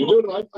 ಇದು ರಾಜ್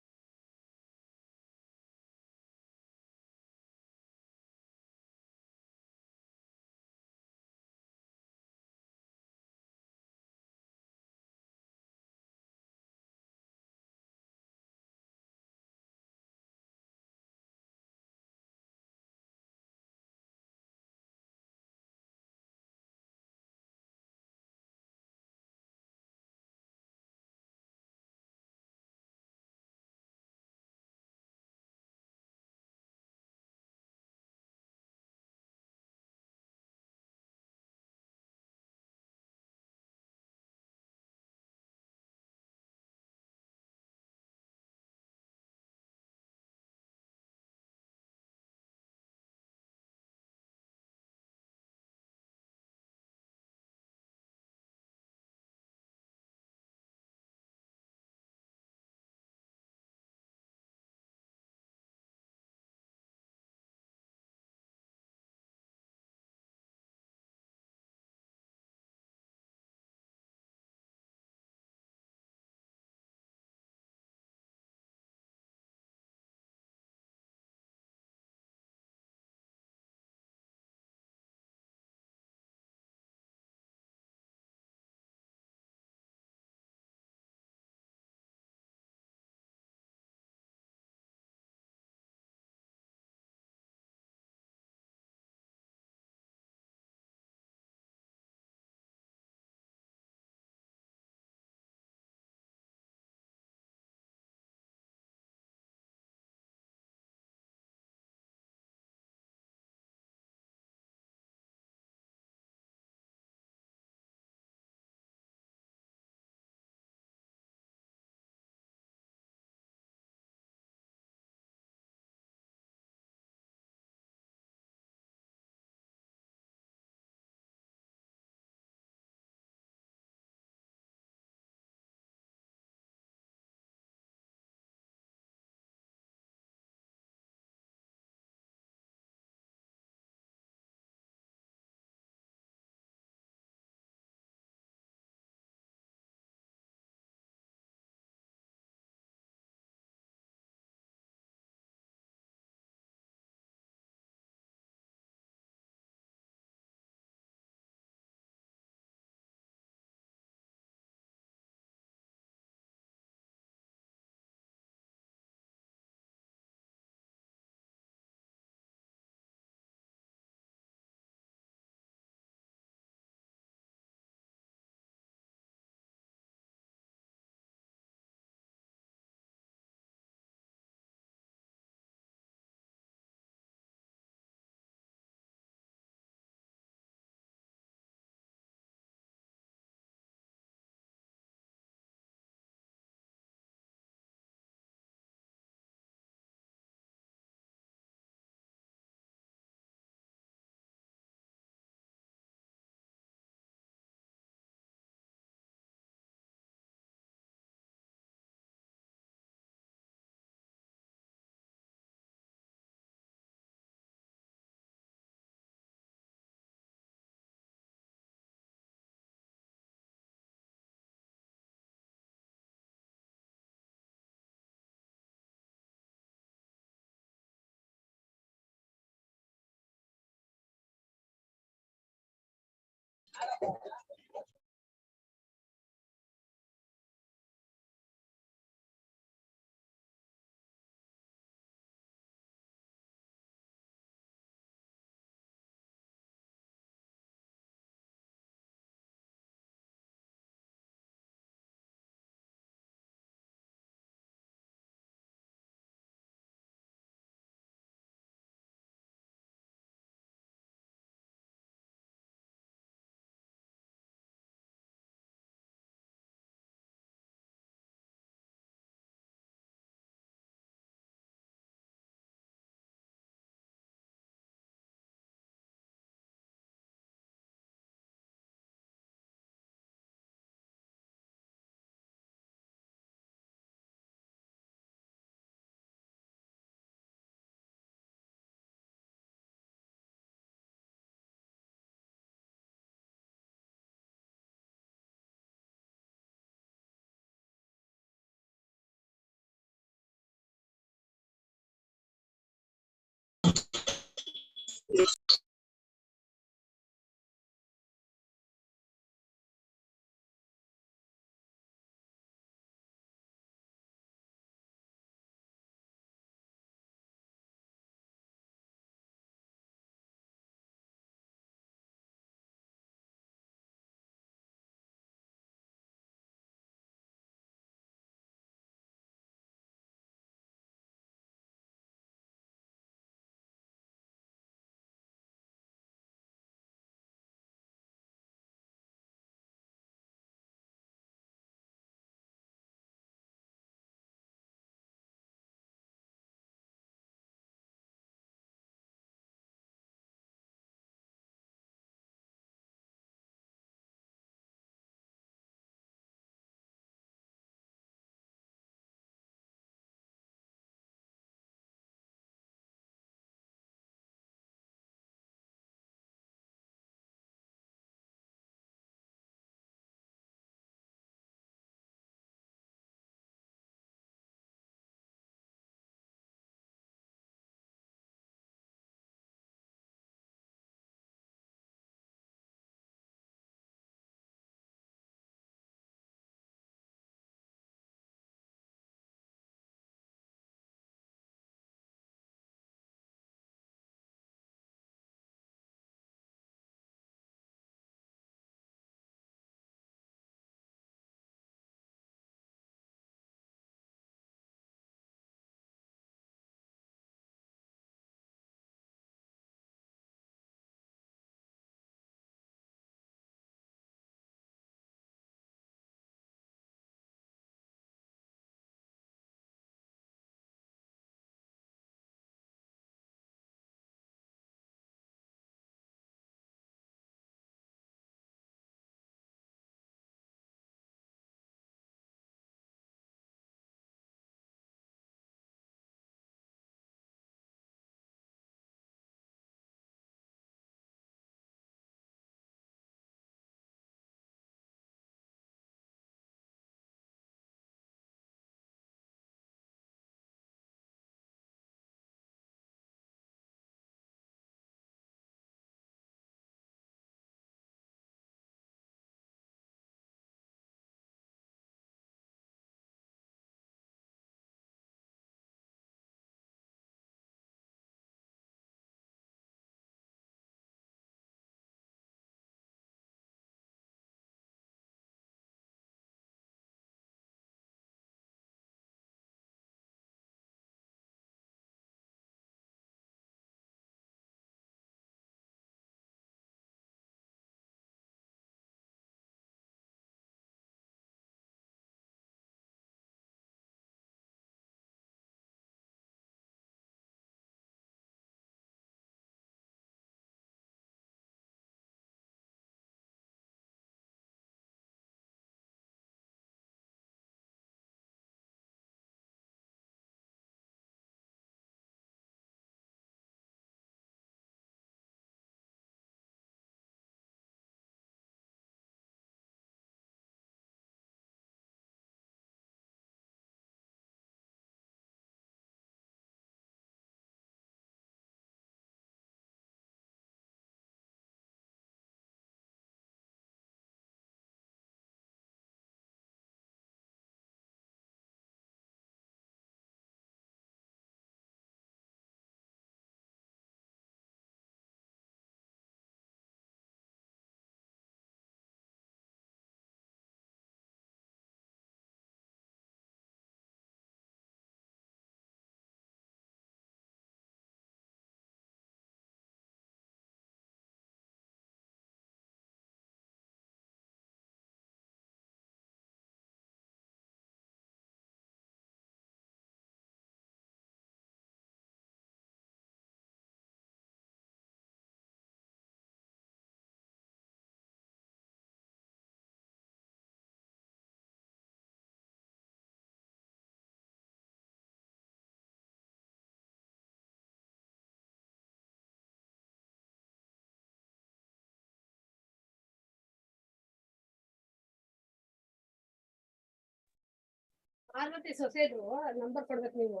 ಪಾರ್ವತಿ ಸೊಸೆದು ನಂಬರ್ ಕೊಡ್ಬೇಕು ನೀವು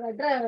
ಅಡ್ರೆಸ್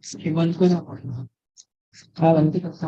हे बंद करू आपण. हा बंद करता.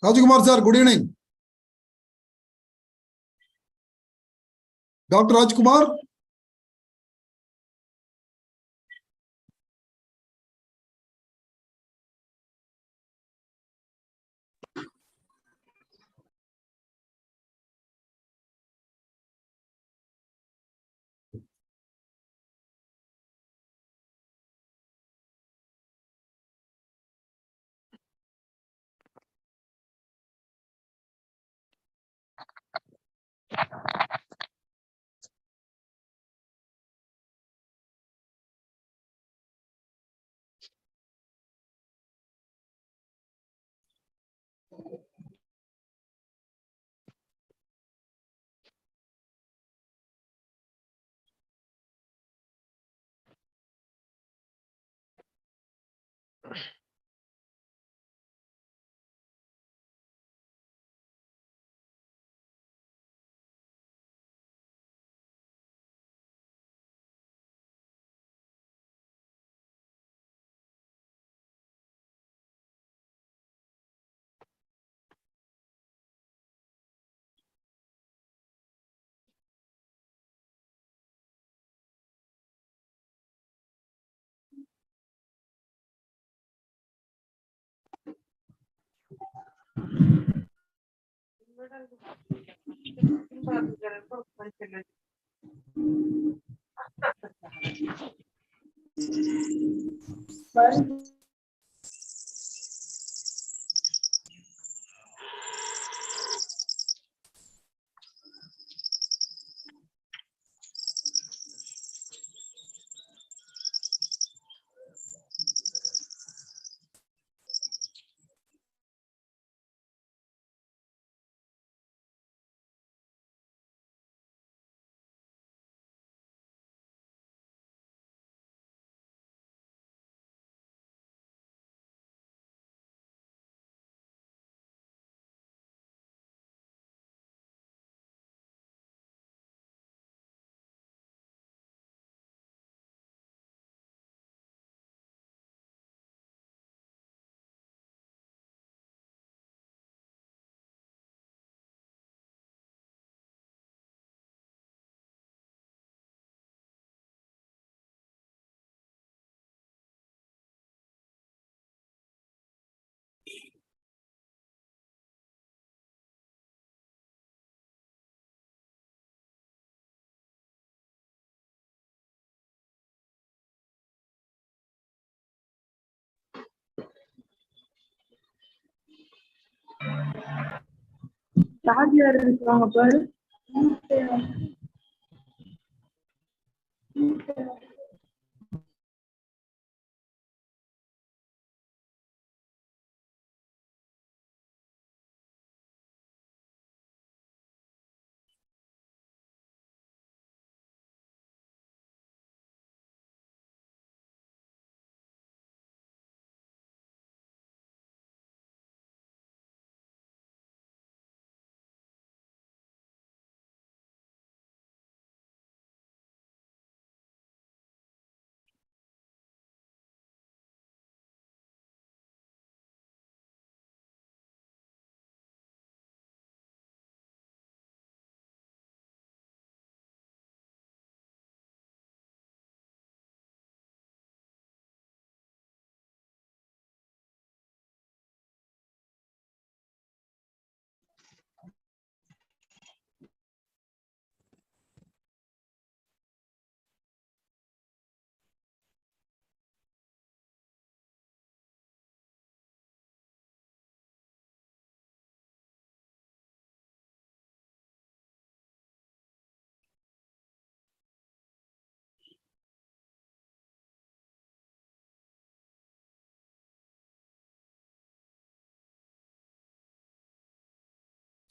Rajkumar sir, good evening. Dr. Rajkumar. யார் இருக்காங்க பாரு.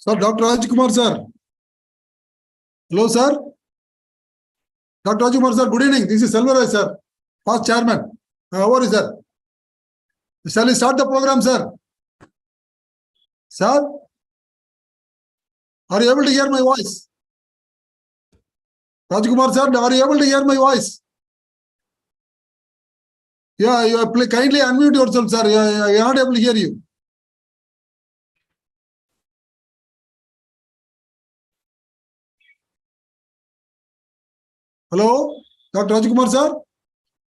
Sir, Dr. Rajkumar sir. Hello, sir. Dr. Rajkumar sir, good evening. This is Selvaraj sir, past chairman. How are you, sir? Shall we start the program, sir? Sir? Are you able to hear my voice? Rajkumar sir, are you able to hear my voice? Yeah, kindly unmute yourself, sir. I am not able to hear you. Hello, Dr. Rajkumar sir.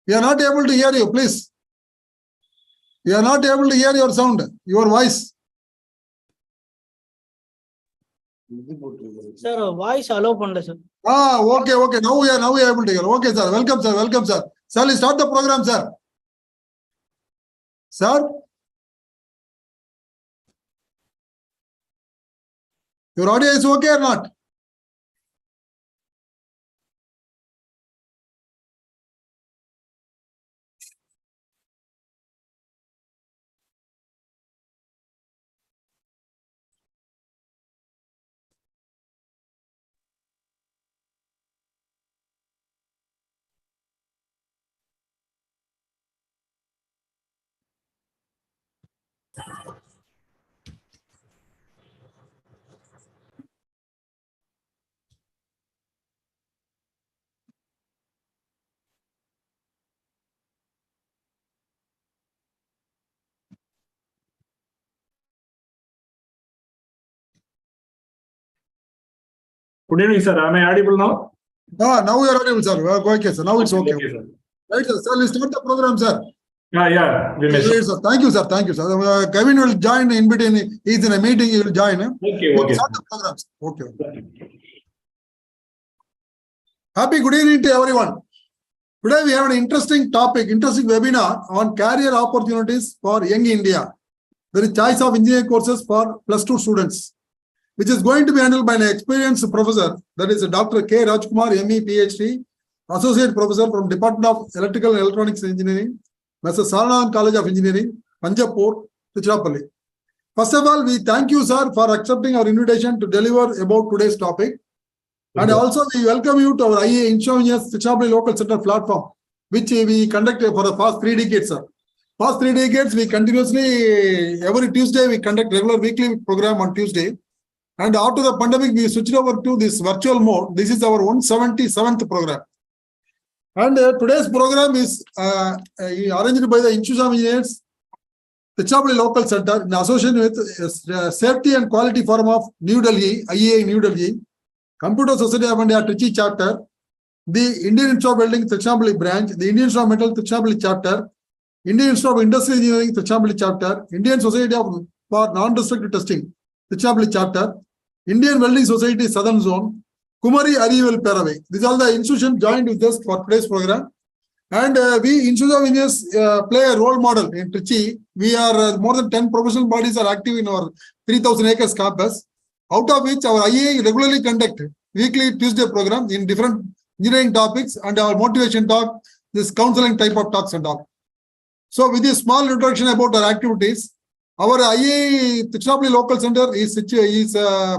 We are not able to hear you, please. We are not able to hear your sound, your voice. Sir, voice allow panda sir. Okay. Now we are able to hear. Okay, sir. Welcome, sir. Welcome, sir. Shall we start the program, sir? Sir? Your audio is okay or not? Good evening, sir. Am I audible now? Now you are audible, sir. Okay, sir. Now it's okay. Okay, sir. Right, sir. Let's start the program, sir. Yeah. We may Great, sir. Thank you, sir. Thank you, sir. Kevin will join in between. He's in a meeting. He will join. Okay. Start the program, sir. Okay. Happy good evening to everyone. Today we have an interesting webinar on career opportunities for young India. There is choice of engineering courses for +2 students, which is going to be handled by an experienced professor, that is Dr. K. Rajkumar, ME, PhD, Associate Professor from Department of Electrical and Electronics Engineering, Mr. Saranathan College of Engineering, Panjapur, Tiruchirappalli. First of all, we thank you, sir, for accepting our invitation to deliver about today's topic. And also, we welcome you to our IEI Insurance Tiruchirappalli Local Center platform, which we conducted for the past 3 decades, sir. Past 3 decades, we continuously, every Tuesday, we conduct regular weekly program on Tuesday. And after the pandemic, we switched over to this virtual mode. This is our 177th program. And today's program is arranged by the Institute of Engineers, Tiruchirappalli Local Center, in association with Safety and Quality Forum of New Delhi, IEI New Delhi, Computer Society of India, Trichy chapter, the Indian Institute of Building, Tiruchirappalli branch, the Indian Institute of Metal, Tiruchirappalli chapter, Indian Institute of Industrial Engineering, Tiruchirappalli chapter, Indian Society for Non-Destructive Testing, Tiruchirappalli chapter, Indian Welding Society Southern Zone, Kumari Arival Paravay. These are the institutions joined with us for today's program. And we, Institute of Engineers, play a role model in Trichy. We are more than 10 professional bodies are active in our 3,000 acres campus, out of which our IEI regularly conduct weekly Tuesday program in different engineering topics, and our motivation talk, this counseling type of talks and all. So with this small introduction about our activities, our IEI Tiruchirappalli Local Center is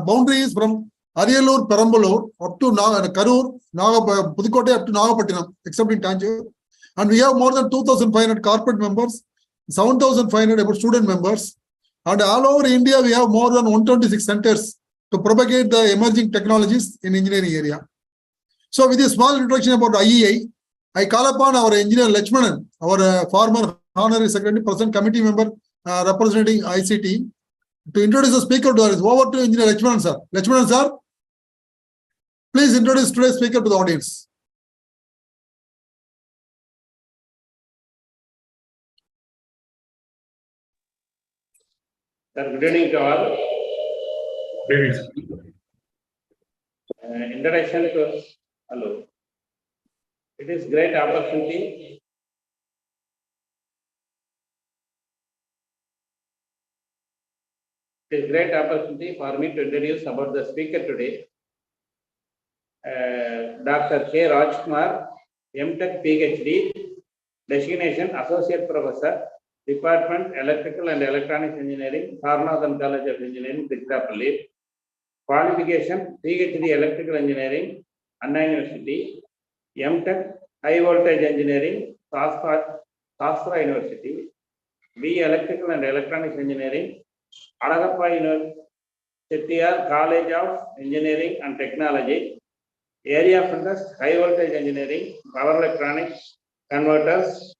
boundaries from Ariyalur, Perambalur up to Karur, Pudukkottai up to Nagapattinam, except in Tanjore. And we have more than 2,500 corporate members, 7,500 about student members. And all over India, we have more than 126 centers to propagate the emerging technologies in engineering area. So with this small introduction about IEI, I call upon our engineer Lachmanan, our former honorary secretary, present committee member representing ICT, to introduce the speaker to us. Over to engineer Lachmanan, sir. Lachmanan, sir, please introduce today's speaker to the audience. Sir, good evening to all. Good evening. Introduction to hello. It is great opportunity. It is great opportunity for me to introduce about the speaker today. Dr. K. Rajkumar, MTech PhD, designation Associate Professor, Department Electrical and Electronics Engineering, Saranathan College of Engineering, Tiruchirappalli. Qualification PhD Electrical Engineering, Anna University, MTech High Voltage Engineering, Shastra University, B Electrical and Electronics Engineering, Alagappa University, College of Engineering and Technology, Area of Interest High Voltage Engineering, Power Electronics, Converters,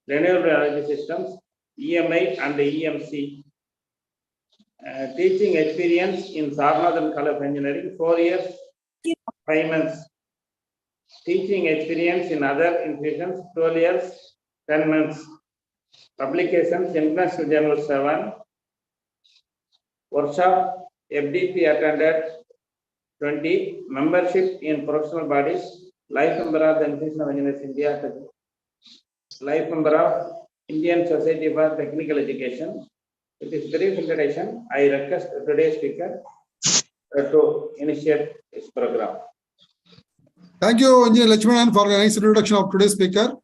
Renewable Energy Systems, EMI and EMC. Teaching experience in Saranathan College of Engineering, 4 years, 5 months. teaching experience in other institutions, 12 years, 10 months. Publications, International Journal 7. Workshop, FDP attended 20. Membership in professional bodies, life member of the Institution of Engineers India, life member of Indian Society for Technical Education. It is brief introduction. I request today's speaker to initiate this program. Thank you, Engineer Lakshmanan, for a nice introduction of today's speaker.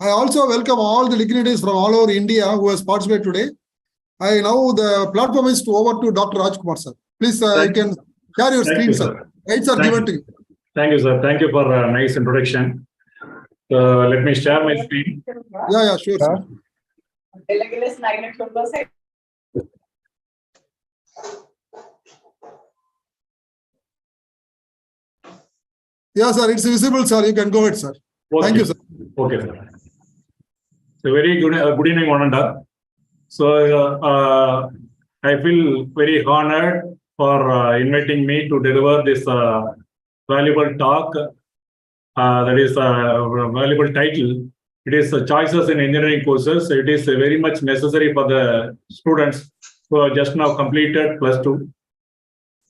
I also welcome all the dignitaries from all over India who has participated today. I now the platform is over to Dr. Rajkumar, sir. Please, you can share your screen, sir. Rights are given to you. Thank you, sir. Thank you for a nice introduction. Let me share my screen. Yeah, sure, sir. Yeah, sir, it's visible, sir. You can go ahead, sir. Okay. Thank you, sir. Okay, sir. So very good evening, one and all. So I feel very honored for inviting me to deliver this valuable talk. That is a valuable title. It is choices in engineering courses. It is very much necessary for the students who have just now completed +2.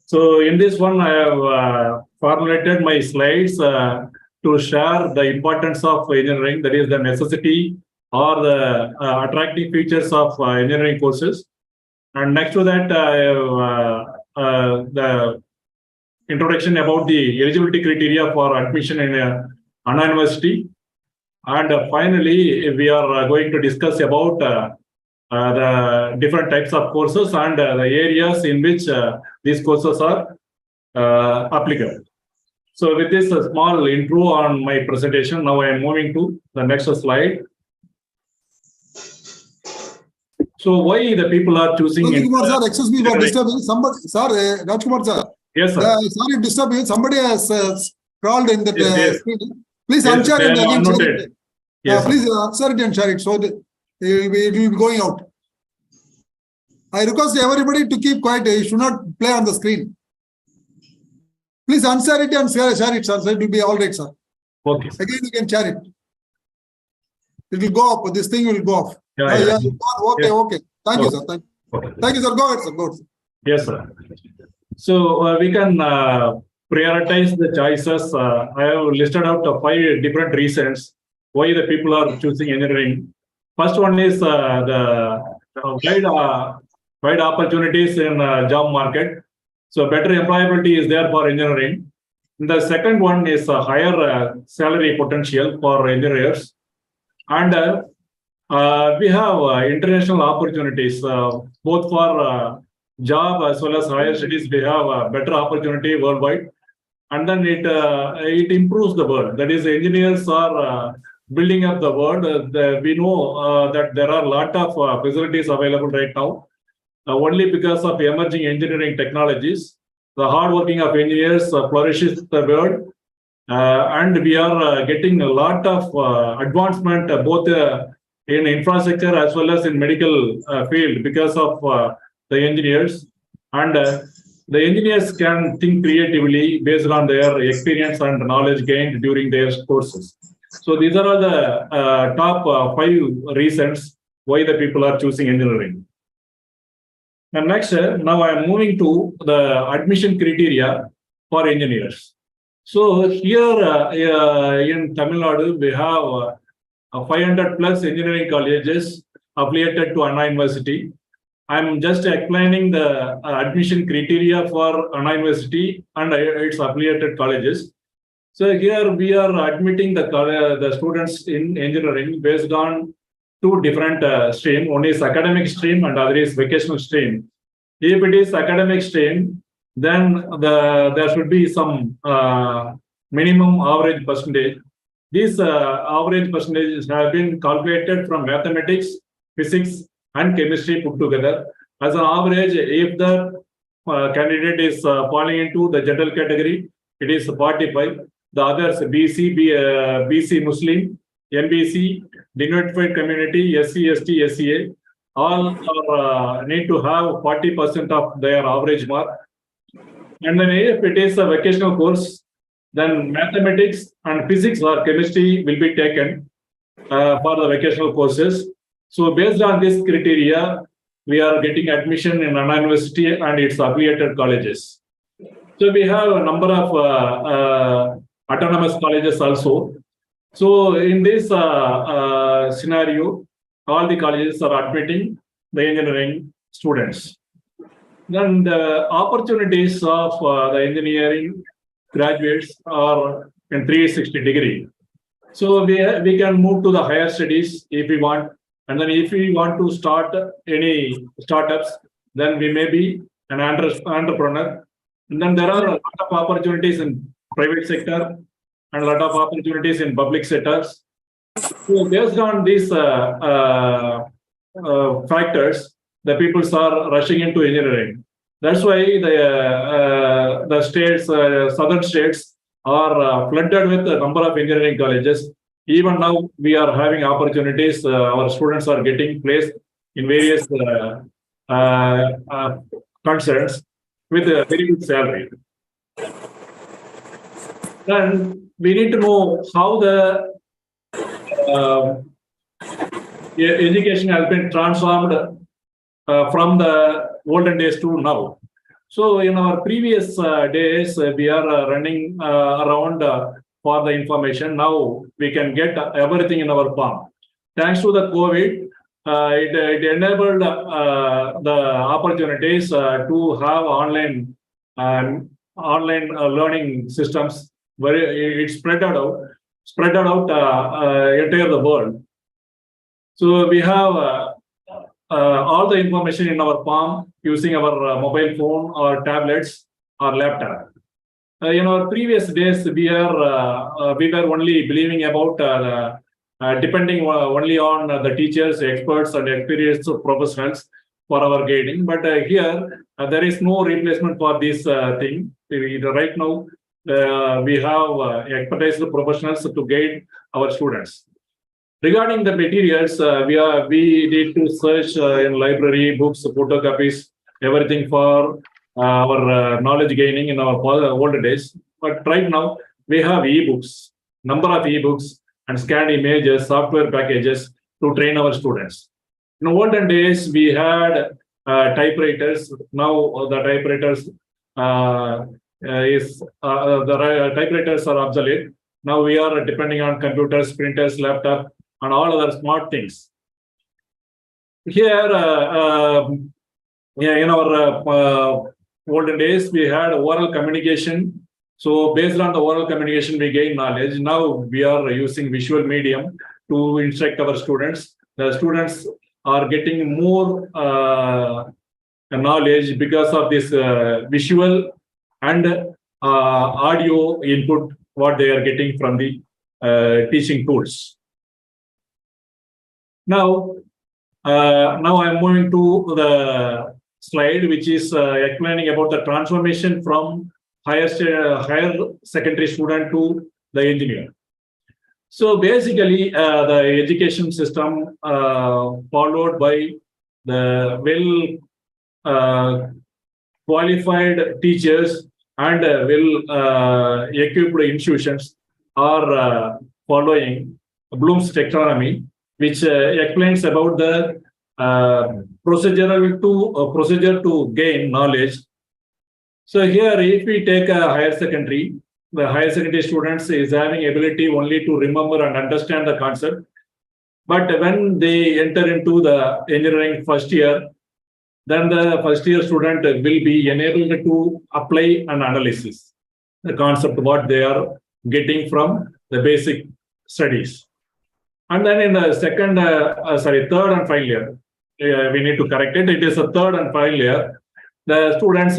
So in this one, I have formulated my slides to share the importance of engineering, that is the necessity or the attractive features of engineering courses. And next to that, I have the introduction about the eligibility criteria for admission in Anna University. And finally, we are going to discuss about the different types of courses and the areas in which these courses are applicable. So with this small intro on my presentation, now I am moving to the next slide. So why the people are choosing? Rajkumar, sir, excuse me for disturbing. Somebody, sir, Rajkumar, sir. Yes, sir. Sorry, disturbing. Somebody has scrawled in the screen. Please Yes, unshare it again. Unnoted. Yes, please unshare it and share it so that it will be going out. I request everybody to keep quiet. You should not play on the screen. Please unshare it and share it, sir. So it will be all right, sir. Okay. Again, you can share it. It will go up. This thing will go off. Yeah. Okay, okay. Thank you, sir. Thank you, sir. Go ahead, sir. Go ahead, sir. Yes, sir. So we can prioritize the choices. I have listed out 5 different reasons why the people are choosing engineering. First one is the wide opportunities in job market. So better employability is there for engineering. The second one is a higher salary potential for engineers. And we have international opportunities, both for job as well as higher studies. We have a better opportunity worldwide. And then it improves the world. That is, engineers are building up the world. We know that there are a lot of facilities available right now. Only because of emerging engineering technologies, the hard working of engineers flourishes the world. And we are getting a lot of advancement both in infrastructure as well as in medical field because of the engineers. And the engineers can think creatively based on their experience and knowledge gained during their courses. So these are all the top 5 reasons why the people are choosing engineering. And next, now I am moving to the admission criteria for engineers. So here in Tamil Nadu, we have 500 plus engineering colleges affiliated to Anna University. I'm just explaining the admission criteria for Anna University and its affiliated colleges. So here we are admitting the students in engineering based on 2 different streams. One is academic stream and other is vocational stream. If it is academic stream, then there should be some minimum average percentage. These average percentages have been calculated from mathematics, physics, and chemistry put together. As an average, if the candidate is falling into the general category, it is 45. The others, BC Muslim, MBC, Denotified Community, SC, ST, SCA, all need to have 40% of their average mark. And then if it is a vocational course, Then mathematics and physics or chemistry will be taken for the vocational courses. So based on this criteria, we are getting admission in Anna University and its affiliated colleges. So we have a number of autonomous colleges also. So in this scenario, all the colleges are admitting the engineering students. Then the opportunities of the engineering graduates are in 360-degree. So we can move to the higher studies if we want. And then if we want to start any startups, then we may be an entrepreneur. And then there are a lot of opportunities in private sector and a lot of opportunities in public sectors. So based on these factors, the people are rushing into engineering. That's why the states, southern states, are flooded with a number of engineering colleges. Even now, we are having opportunities. Our students are getting placed in various concerns with a very good salary. Then we need to know how the education has been transformed from the olden days to now. So in our previous days, we are running around for the information. Now we can get everything in our palm. Thanks to the COVID, it enabled the opportunities to have online learning systems where it spread out entire the world. So we have all the information in our palm using our mobile phone or tablets or laptop. In our previous days, we were only believing about depending only on the teachers, experts, and experienced professionals for our guiding. But here, there is no replacement for this thing. Right now, we have expertise professionals to guide our students. Regarding the materials, we need to search in library, books, photocopies, everything for our knowledge gaining in our older days. But right now, we have e-books, number of e-books and scanned images, software packages to train our students. In olden days, we had typewriters. Now the typewriters typewriters are obsolete. Now we are depending on computers, printers, laptop, and all other smart things. Here, in our olden days, we had oral communication. So based on the oral communication, we gain knowledge. Now we are using visual medium to instruct our students. The students are getting more knowledge because of this visual and audio input, what they are getting from the teaching tools. Now I'm moving to the slide, which is explaining about the transformation from higher secondary student to the engineer. So basically, the education system followed by the qualified teachers and equipped institutions are following Bloom's taxonomy, which explains about the procedure to gain knowledge. So here, if we take a higher secondary, the higher secondary students is having ability only to remember and understand the concept. But when they enter into the engineering first year, then the first year student will be enabled to apply and analysis the concept, what they are getting from the basic studies. And then in the third and final year, we need to correct it. It is a third and final year. The student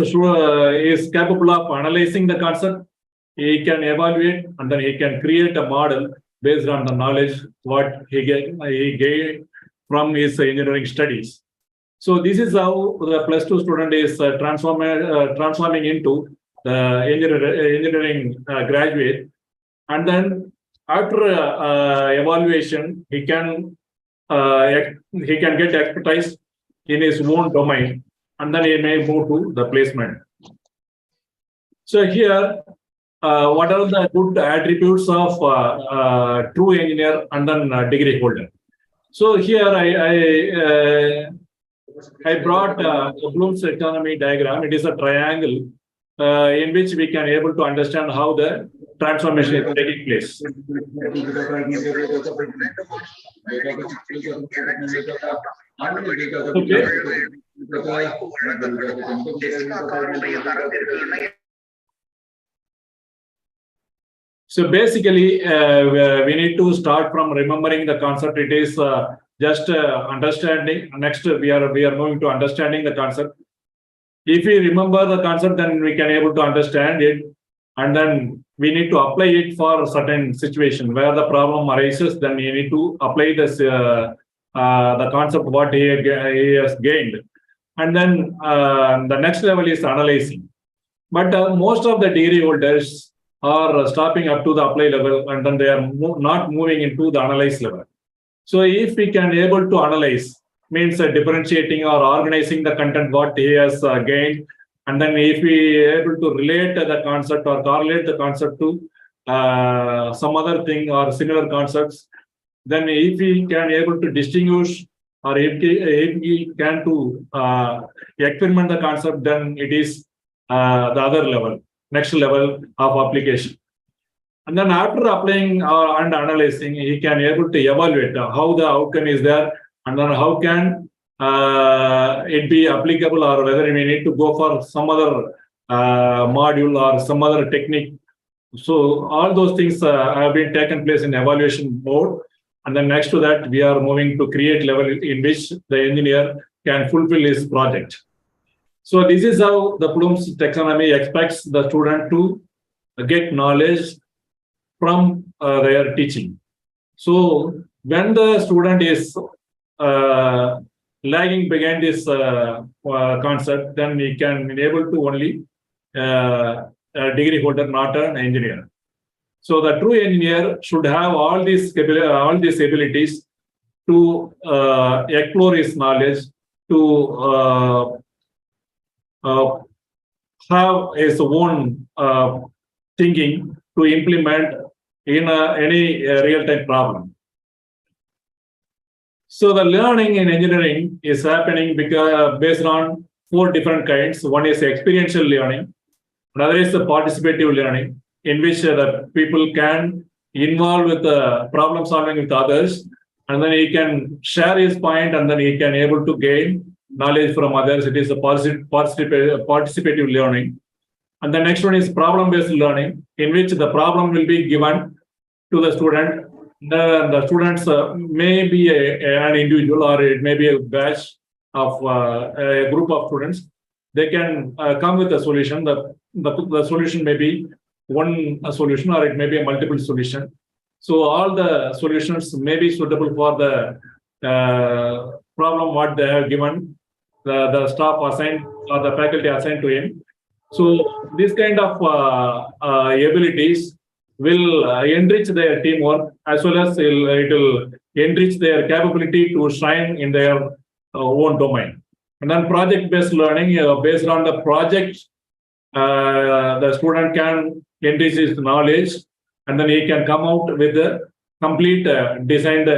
is capable of analyzing the concept. He can evaluate and then he can create a model based on the knowledge what he gained from his engineering studies. So this is how the +2 student is transforming into the engineering graduate. And then after evaluation, he can get expertise in his own domain, and then he may move to the placement. So here, what are the good attributes of true engineer and then degree holder. So here I brought Bloom's economy diagram. It is a triangle in which we can able to understand how the transformation is taking place. So basically, we need to start from remembering the concept. It is just understanding. Next, we are moving to understanding the concept. If we remember the concept, then we can able to understand it, and then we need to apply it for a certain situation where the problem arises. Then you need to apply this the concept what he has gained, and then the next level is analyzing. But most of the degree holders are stopping up to the apply level, and then they are not moving into the analyze level. So if we can able to analyze, means differentiating or organizing the content what he has gained, and then if we able to relate the concept or correlate the concept to some other thing or similar concepts, then if we can able to distinguish or if we can to experiment the concept, then it is the other level, next level of application. And then after applying and analyzing, he can able to evaluate how the outcome is there, and then how can it be applicable, or whether we need to go for some other module or some other technique. So all those things have been taken place in evaluation mode. And then next to that, we are moving to create level in which the engineer can fulfill his project. So this is how the Bloom's taxonomy expects the student to get knowledge from their teaching. So when the student is lagging behind this concept, then we can be able to only a degree holder, not an engineer. So the true engineer should have all these abilities to explore his knowledge, to have his own thinking to implement in any real-time problem. So the learning in engineering is happening because based on 4 different kinds. One is experiential learning, another is the participative learning, in which the people can involve with the problem solving with others, and then he can share his point, and then he can able to gain knowledge from others. It is a participative learning. And the next one is problem-based learning, in which the problem will be given to the student. The students may be an individual, or it may be a batch of a group of students. They can come with a solution. The solution may be one solution, or it may be a multiple solution. So all the solutions may be suitable for the problem what they have given, the staff assigned or the faculty assigned to him. So this kind of abilities will enrich their teamwork, as well as it will enrich their capability to shine in their own domain. And then project-based learning, based on the project, the student can enrich his knowledge, and then he can come out with a complete designed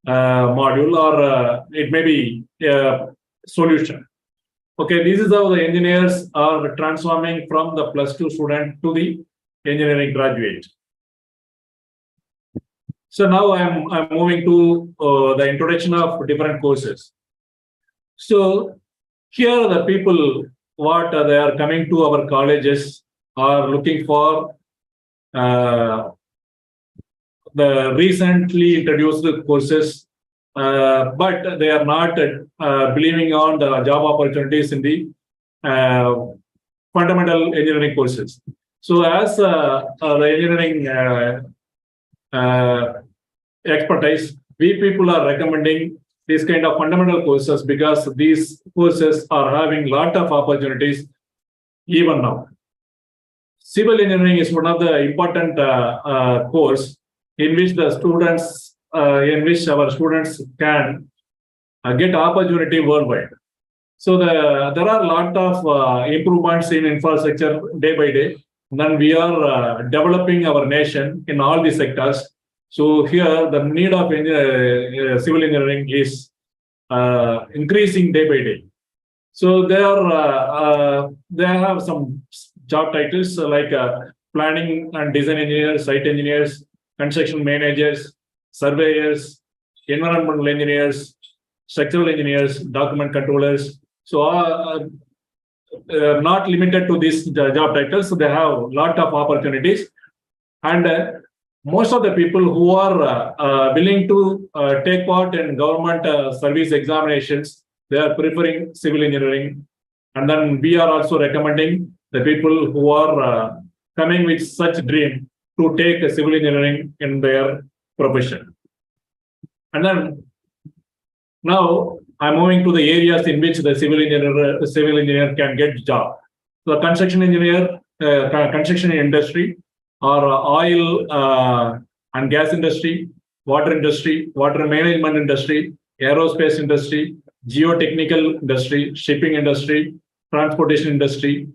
module, or it may be a solution. Okay, this is how the engineers are transforming from the +2 student to the engineering graduate. So now I'm moving to the introduction of different courses. So here the people what they are coming to our colleges are looking for the recently introduced courses, but they are not believing on the job opportunities in the fundamental engineering courses. So as the engineering expertise, we people are recommending these kind of fundamental courses, because these courses are having lot of opportunities even now. Civil engineering is one of the important course in which the students, our students can get opportunity worldwide. So there are a lot of improvements in infrastructure day by day, then we are developing our nation in all these sectors. So here the need of civil engineering is increasing day by day. So they have some job titles like planning and design engineers, site engineers, construction managers, surveyors, environmental engineers, structural engineers, document controllers. So not limited to these job titles. So they have a lot of opportunities. And most of the people who are willing to take part in government service examinations, they are preferring civil engineering. And then we are also recommending the people who are coming with such dream to take civil engineering in their profession. And then now I'm moving to the areas in which the civil engineer can get job. So construction engineer, construction industry, or oil and gas industry, water management industry, aerospace industry, geotechnical industry, shipping industry, transportation industry.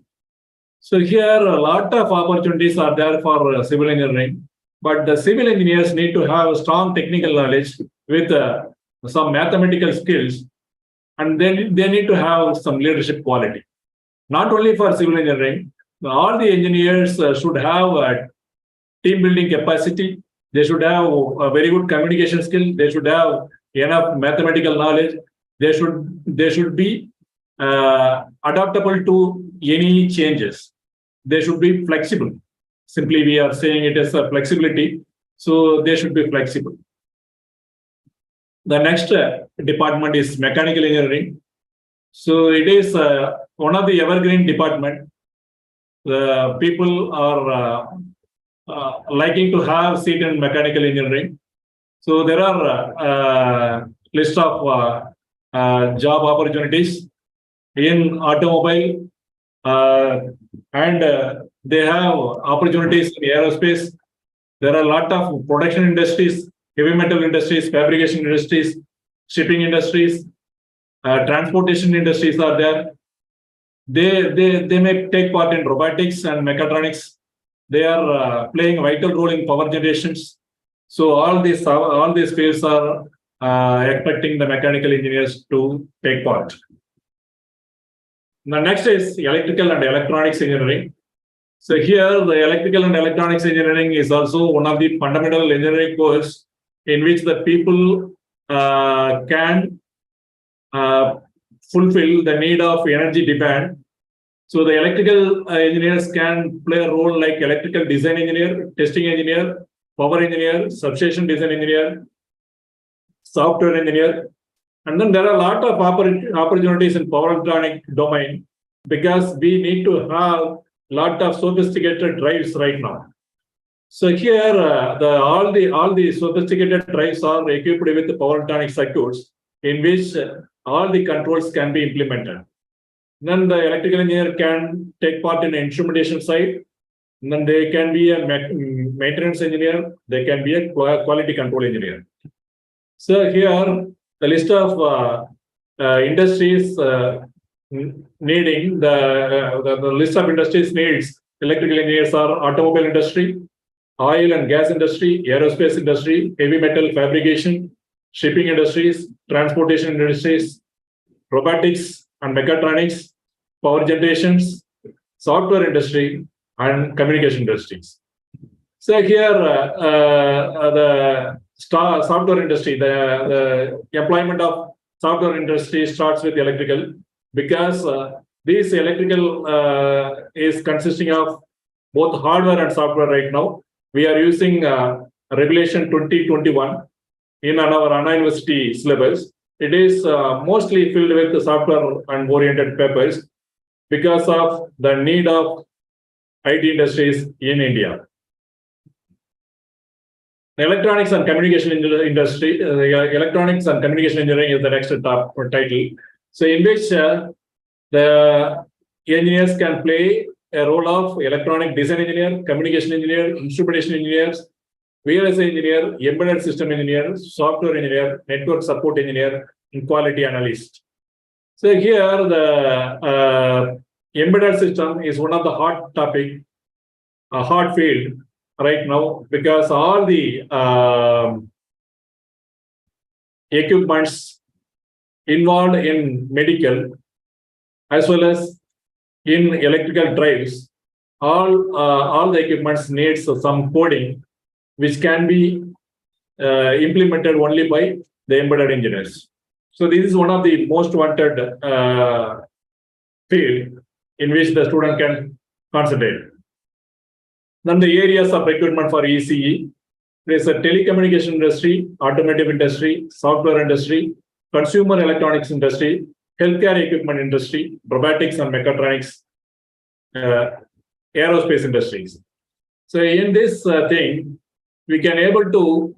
So here a lot of opportunities are there for civil engineering, but the civil engineers need to have strong technical knowledge with some mathematical skills, and then they need to have some leadership quality. Not only for civil engineering, all the engineers should have team building capacity. They should have a very good communication skill. They should have enough mathematical knowledge. They should be adaptable to any changes. They should be flexible. Simply, we are saying it as a flexibility. So they should be flexible. The next department is mechanical engineering. So it is one of the evergreen department. The people are liking to have seat in mechanical engineering. So there are list of job opportunities in automobile, and they have opportunities in aerospace. There are a lot of production industries, heavy metal industries, fabrication industries, shipping industries, transportation industries are there. They may take part in robotics and mechatronics. They are playing a vital role in power generations. So all these fields are expecting the mechanical engineers to take part. The next is electrical and electronics engineering. So here the electrical and electronics engineering is also one of the fundamental engineering course in which the people can fulfill the need of energy demand. So the electrical engineers can play a role like electrical design engineer, testing engineer, power engineer, substation design engineer, software engineer. And then there are a lot of opportunities in power electronic domain because we need to have a lot of sophisticated drives right now. So here all the sophisticated drives are equipped with the power electronic circuits in which all the controls can be implemented. Then the electrical engineer can take part in the instrumentation side. And then they can be a maintenance engineer. They can be a quality control engineer. So here the list of industries needing the list of industries needs electrical engineers are automobile industry, oil and gas industry, aerospace industry, heavy metal fabrication, shipping industries, transportation industries, robotics and mechatronics, power generations, software industry, and communication industries. So here, the software industry, the employment of software industry starts with electrical because this electrical is consisting of both hardware and software right now. We are using Regulation 2021 in our Anna University syllabus. It is mostly filled with the software and oriented papers because of the need of IT industries in India. The electronics and communication industry, electronics and communication engineering is the next top title. So in which the engineers can play a role of electronic design engineer, communication engineer, instrumentation engineers, VLSI engineer, embedded system engineer, software engineer, network support engineer, and quality analyst. So here the embedded system is one of the hot topic a hot field right now because all the equipments involved in medical as well as in electrical drives, all the equipments needs some coding, which can be implemented only by the embedded engineers. So this is one of the most wanted field in which the student can concentrate. Then the areas of recruitment for ECE, there is a telecommunication industry, automotive industry, software industry, consumer electronics industry, healthcare equipment industry, robotics and mechatronics, aerospace industries. So in this thing, we can able to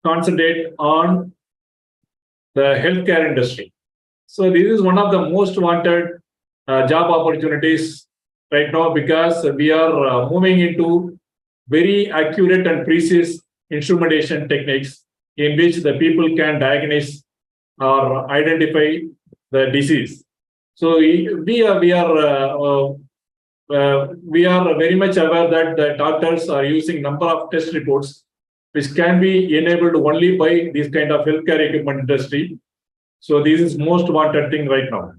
concentrate on the healthcare industry. So this is one of the most wanted job opportunities right now because we are moving into very accurate and precise instrumentation techniques in which the people can diagnose or identify the disease. So we are very much aware that the doctors are using number of test reports which can be enabled only by this kind of healthcare equipment industry. So this is most wanted thing right now.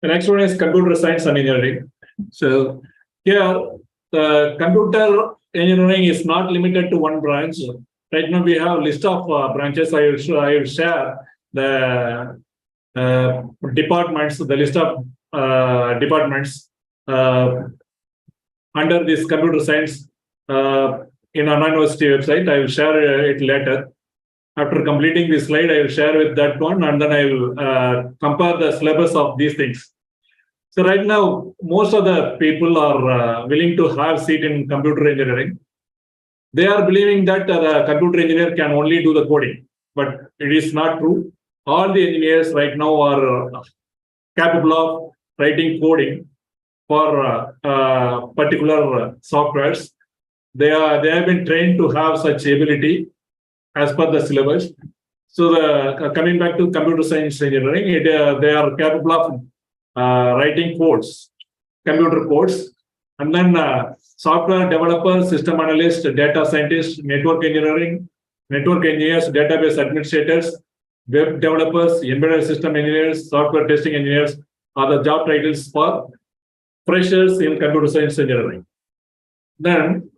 The next one is computer science and engineering. So here, the computer engineering is not limited to one branch. Right now, we have a list of branches. I will share the departments, the list of departments under this computer science in Anna University website. I will share it later. After completing this slide, I will share with that one, and then I will compare the syllabus of these things. So right now, most of the people are willing to have seat in computer engineering. They are believing that the computer engineer can only do the coding, but it is not true. All the engineers right now are capable of writing coding for particular softwares. They have been trained to have such ability as per the syllabus. So coming back to computer science engineering, they are capable of writing codes, computer codes, and then software developer, system analyst, data scientist, network engineering, network engineers, database administrators, web developers, embedded system engineers, software testing engineers are the job titles for freshers in computer science engineering. Then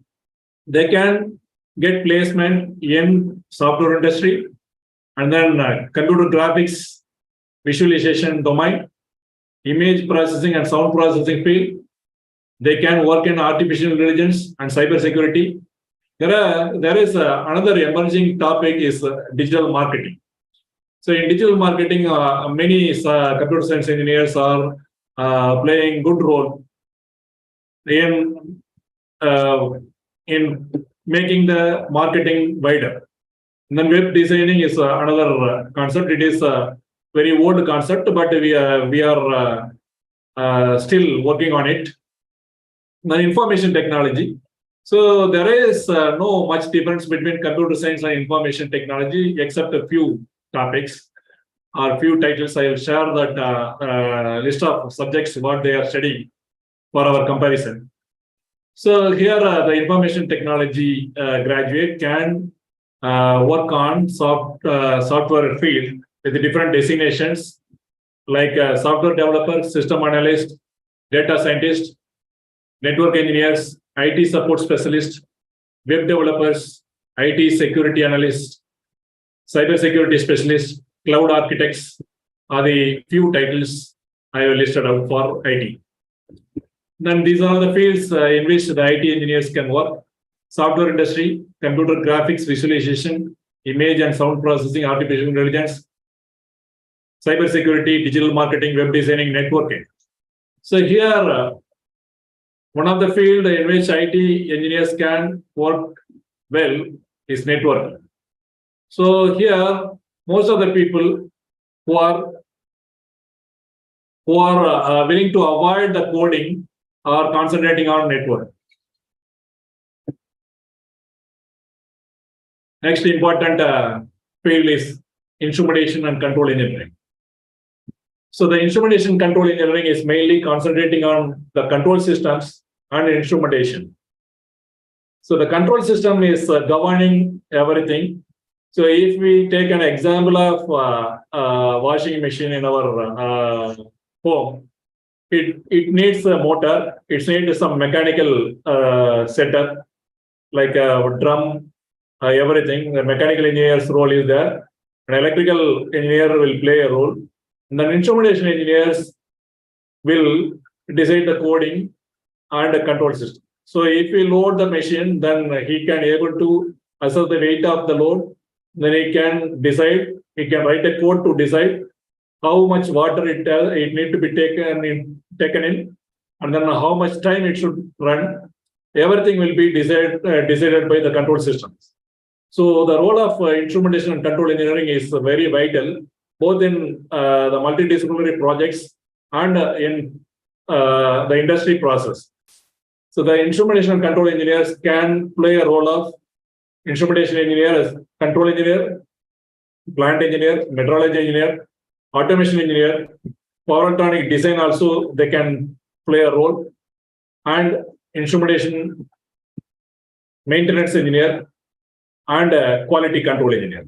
they can get placement in software industry, and then computer graphics, visualization domain, image processing and sound processing field. They can work in artificial intelligence and cybersecurity. There is another emerging topic is digital marketing. So in digital marketing, many computer science engineers are playing good role in making the marketing wider. And then web designing is another concept. It is a very old concept, but we are still working on it. Then information technology. So there is no much difference between computer science and information technology, except a few topics or few titles. I will share that list of subjects what they are studying for our comparison. So here the information technology graduate can work on software field with different designations like software developer, system analyst, data scientist, network engineers, IT support specialist, web developers, IT security analyst, cybersecurity specialist, cloud architects are the few titles I have listed out for IT. Then these are the fields in which the IT engineers can work: software industry, computer graphics, visualization, image and sound processing, artificial intelligence, cybersecurity, digital marketing, web designing, networking. So here, one of the field in which IT engineers can work well is networking. So here, most of the people who are willing to avoid the coding are concentrating on network. Next important field is instrumentation and control engineering. So the instrumentation control engineering is mainly concentrating on the control systems and instrumentation. So the control system is governing everything. So if we take an example of washing machine in our home, it needs a motor, it needs some mechanical setup like a drum, everything. The mechanical engineer's role is there. An electrical engineer will play a role. And then instrumentation engineers will decide the coding and the control system. So if we load the machine, then he can able to assess the weight of the load. Then he can decide, he can write a code to decide how much water it need to be taken in, and then how much time it should run. Everything will be decided by the control systems. So the role of instrumentation and control engineering is very vital, both in the multidisciplinary projects and in the industry process. So the instrumentation and control engineers can play a role of instrumentation engineer, control engineer, plant engineer, metrology engineer, automation engineer, power electronic design also they can play a role, and instrumentation maintenance engineer and quality control engineer.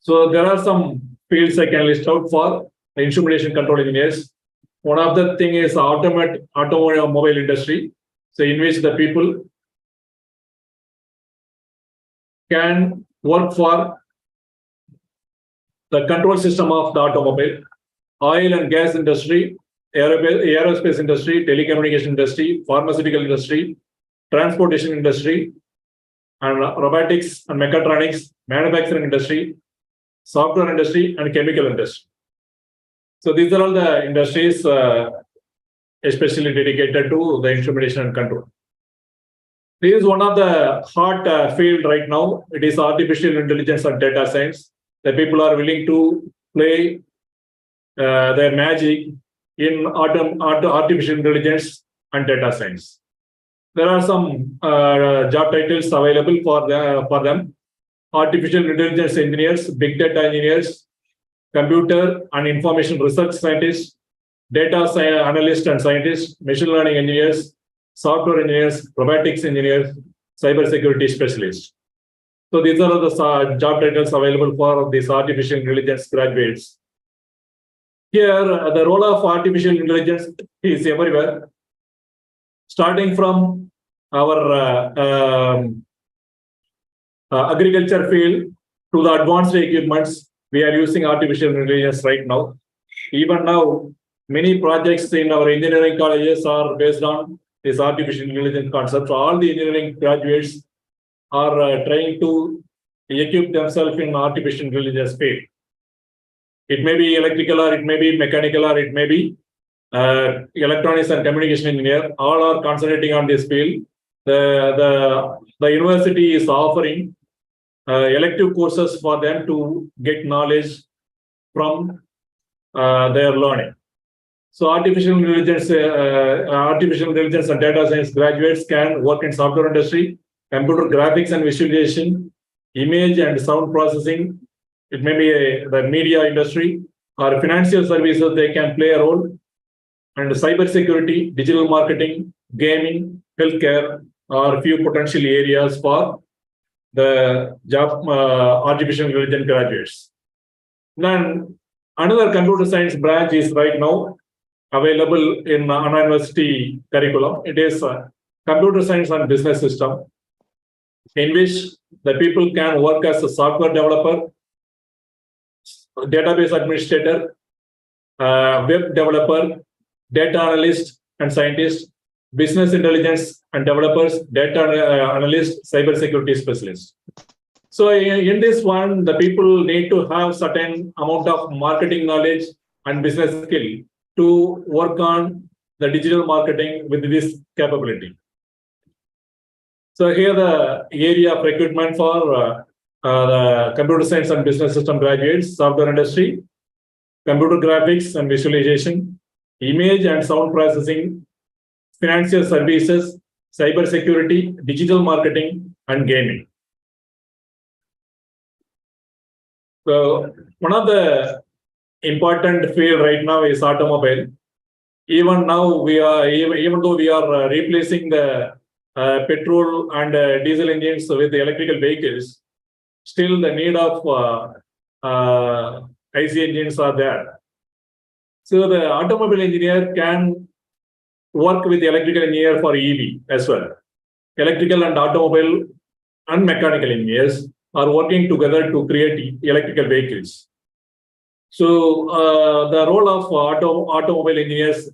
So there are some fields I can list out for the instrumentation control engineers. One of the thing is automobile industry. So in which the people can work for the control system of the automobile, oil and gas industry, aerospace industry, telecommunication industry, pharmaceutical industry, transportation industry, and robotics and mechatronics, manufacturing industry, software industry, and chemical industry. So these are all the industries especially dedicated to the instrumentation and control. This is one of the hot field right now. It is artificial intelligence and data science. The people are willing to play their magic in artificial intelligence and data science. There are some job titles available for them. Artificial intelligence engineers, big data engineers, computer and information research scientists, data analyst and scientists, machine learning engineers, software engineers, robotics engineers, cybersecurity specialists. So these are the job titles available for these artificial intelligence graduates. Here, the role of artificial intelligence is everywhere, starting from our agriculture field to the advanced equipments. We are using artificial intelligence right now. Even now, many projects in our engineering colleges are based on this artificial intelligence concept. So all the engineering graduates are trying to equip themselves in artificial intelligence field. It may be electrical, or it may be mechanical, or it may be electronics and communication engineer. All are concentrating on this field. The university is offering elective courses for them to get knowledge from their learning. So artificial intelligence and data science graduates can work in software industry, computer graphics and visualization, image and sound processing. It may be the media industry or financial services. They can play a role, and cybersecurity, digital marketing, gaming, healthcare are few potential areas for the job artificial intelligence graduates. Then another computer science branch is right now available in Anna University curriculum. It is computer science and business system, in which the people can work as a software developer, database administrator, web developer, data analyst and scientist, business intelligence and developers, data analyst, cybersecurity specialist. So in this one, the people need to have certain amount of marketing knowledge and business skill to work on the digital marketing with this capability. So here the area of recruitment for the computer science and business system graduates, software industry, computer graphics and visualization, image and sound processing, financial services, cyber security, digital marketing, and gaming. So one of the important field right now is automobile. Even now, even though we are replacing the petrol and diesel engines with the electrical vehicles, still the need of IC engines are there. So the automobile engineer can work with the electrical engineer for EV as well. Electrical and automobile and mechanical engineers are working together to create electrical vehicles. So the role of automobile engineers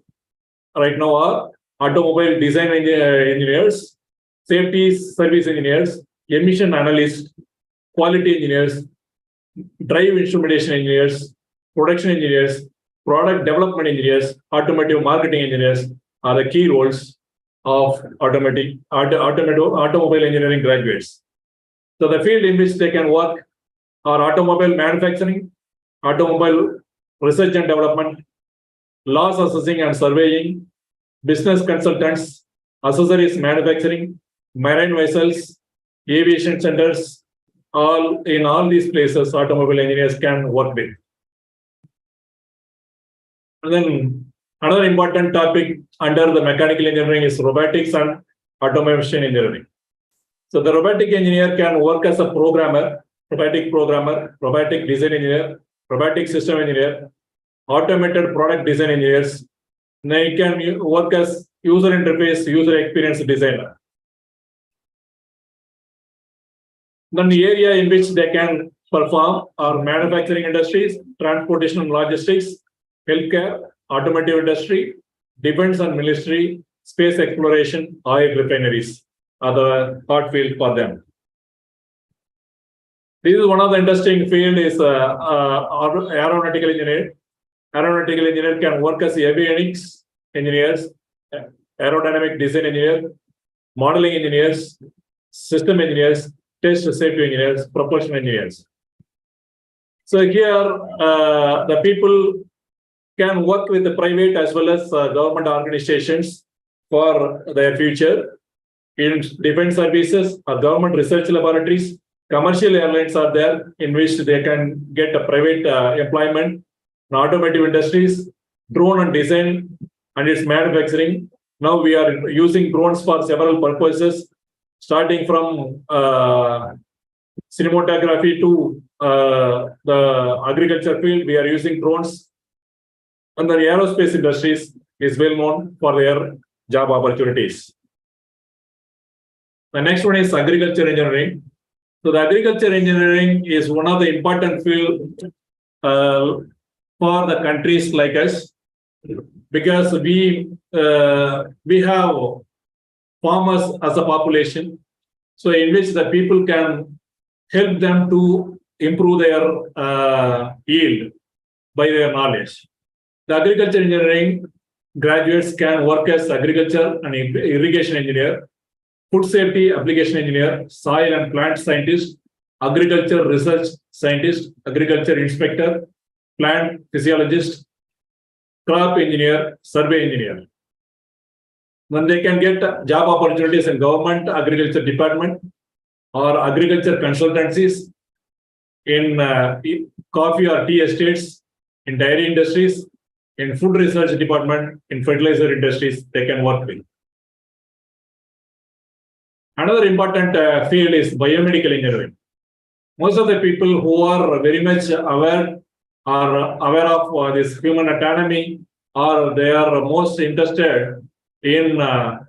right now are automobile design engineers, safety service engineers, emission analysts, quality engineers, drive instrumentation engineers, production engineers, product development engineers, automotive marketing engineers are the key roles of automobile engineering graduates. So the field in which they can work are automobile manufacturing, automobile research and development, loss assessing and surveying, business consultants, accessories manufacturing, marine vessels, aviation centers. In all these places, automobile engineers can work with. And then another important topic under the mechanical engineering is robotics and automation engineering. So the robotic engineer can work as a programmer, robotic design engineer, robotic system engineer, automated product design engineers. They can work as user interface, user experience designer. Then the area in which they can perform are manufacturing industries, transportation and logistics, healthcare, automotive industry, defense and military, space exploration, oil refineries are the hot field for them. This is one of the interesting field is aeronautical engineer. Aeronautical engineer can work as avionics engineers, aerodynamic design engineer, modeling engineers, system engineers, test safety engineers, propulsion engineers. So here the people can work with the private as well as government organizations for their future. In defense services or government research laboratories, commercial airlines are there in which they can get a private employment. In automotive industries, drone and design and its manufacturing. Now we are using drones for several purposes, starting from cinematography to the agriculture field. We are using drones. And the aerospace industries is well known for their job opportunities. The next one is agriculture engineering. So the agriculture engineering is one of the important field for the countries like us, because we have farmers as a population, so in which the people can help them to improve their yield by their knowledge. The agriculture engineering graduates can work as agriculture and irrigation engineer, food safety application engineer, soil and plant scientist, agriculture research scientist, agriculture inspector, plant physiologist, crop engineer, survey engineer. Then they can get job opportunities in government agriculture department or agriculture consultancies, in coffee or tea estates, in dairy industries, in food research department, in fertilizer industries, they can work with. Another important field is biomedical engineering. Most of the people who are very much aware of this human anatomy, or they are most interested in the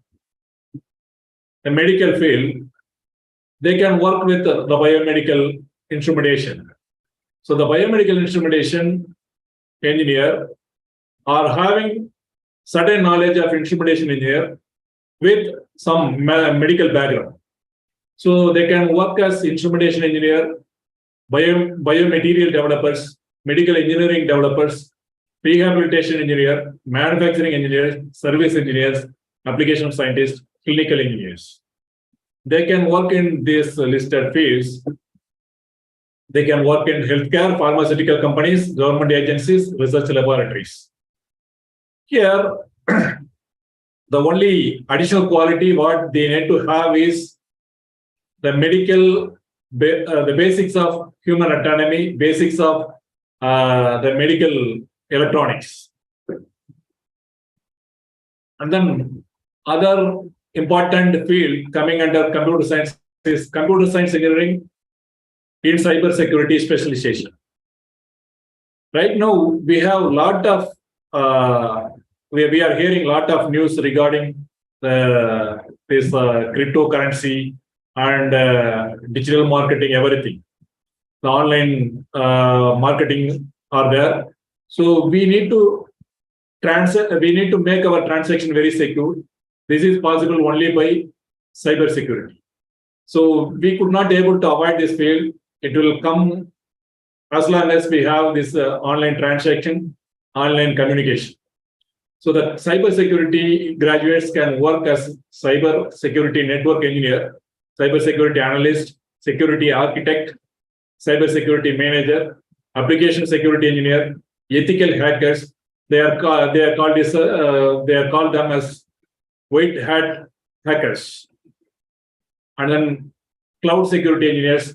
medical field, they can work with the biomedical instrumentation. So the biomedical instrumentation engineer are having certain knowledge of instrumentation engineer with some medical background. So they can work as instrumentation engineer, biomaterial developers, medical engineering developers, rehabilitation engineer, manufacturing engineers, service engineers, application scientists, clinical engineers. They can work in these listed fields. They can work in healthcare, pharmaceutical companies, government agencies, research laboratories. Here, the only additional quality what they need to have is the the basics of human autonomy, basics of the medical electronics. And then other important field coming under computer science is computer science engineering in cyber security specialization. Right now, we have a lot of we are hearing a lot of news regarding this cryptocurrency and digital marketing, everything. The online marketing are there. So we need to make our transaction very secure. This is possible only by cyber security. So we could not able to avoid this field. It will come as long as we have this online transaction, online communication. So the cyber security graduates can work as cyber security network engineer, cyber security analyst, security architect, cyber security manager, application security engineer, ethical hackers. They are called them as white hat hackers, and then cloud security engineers,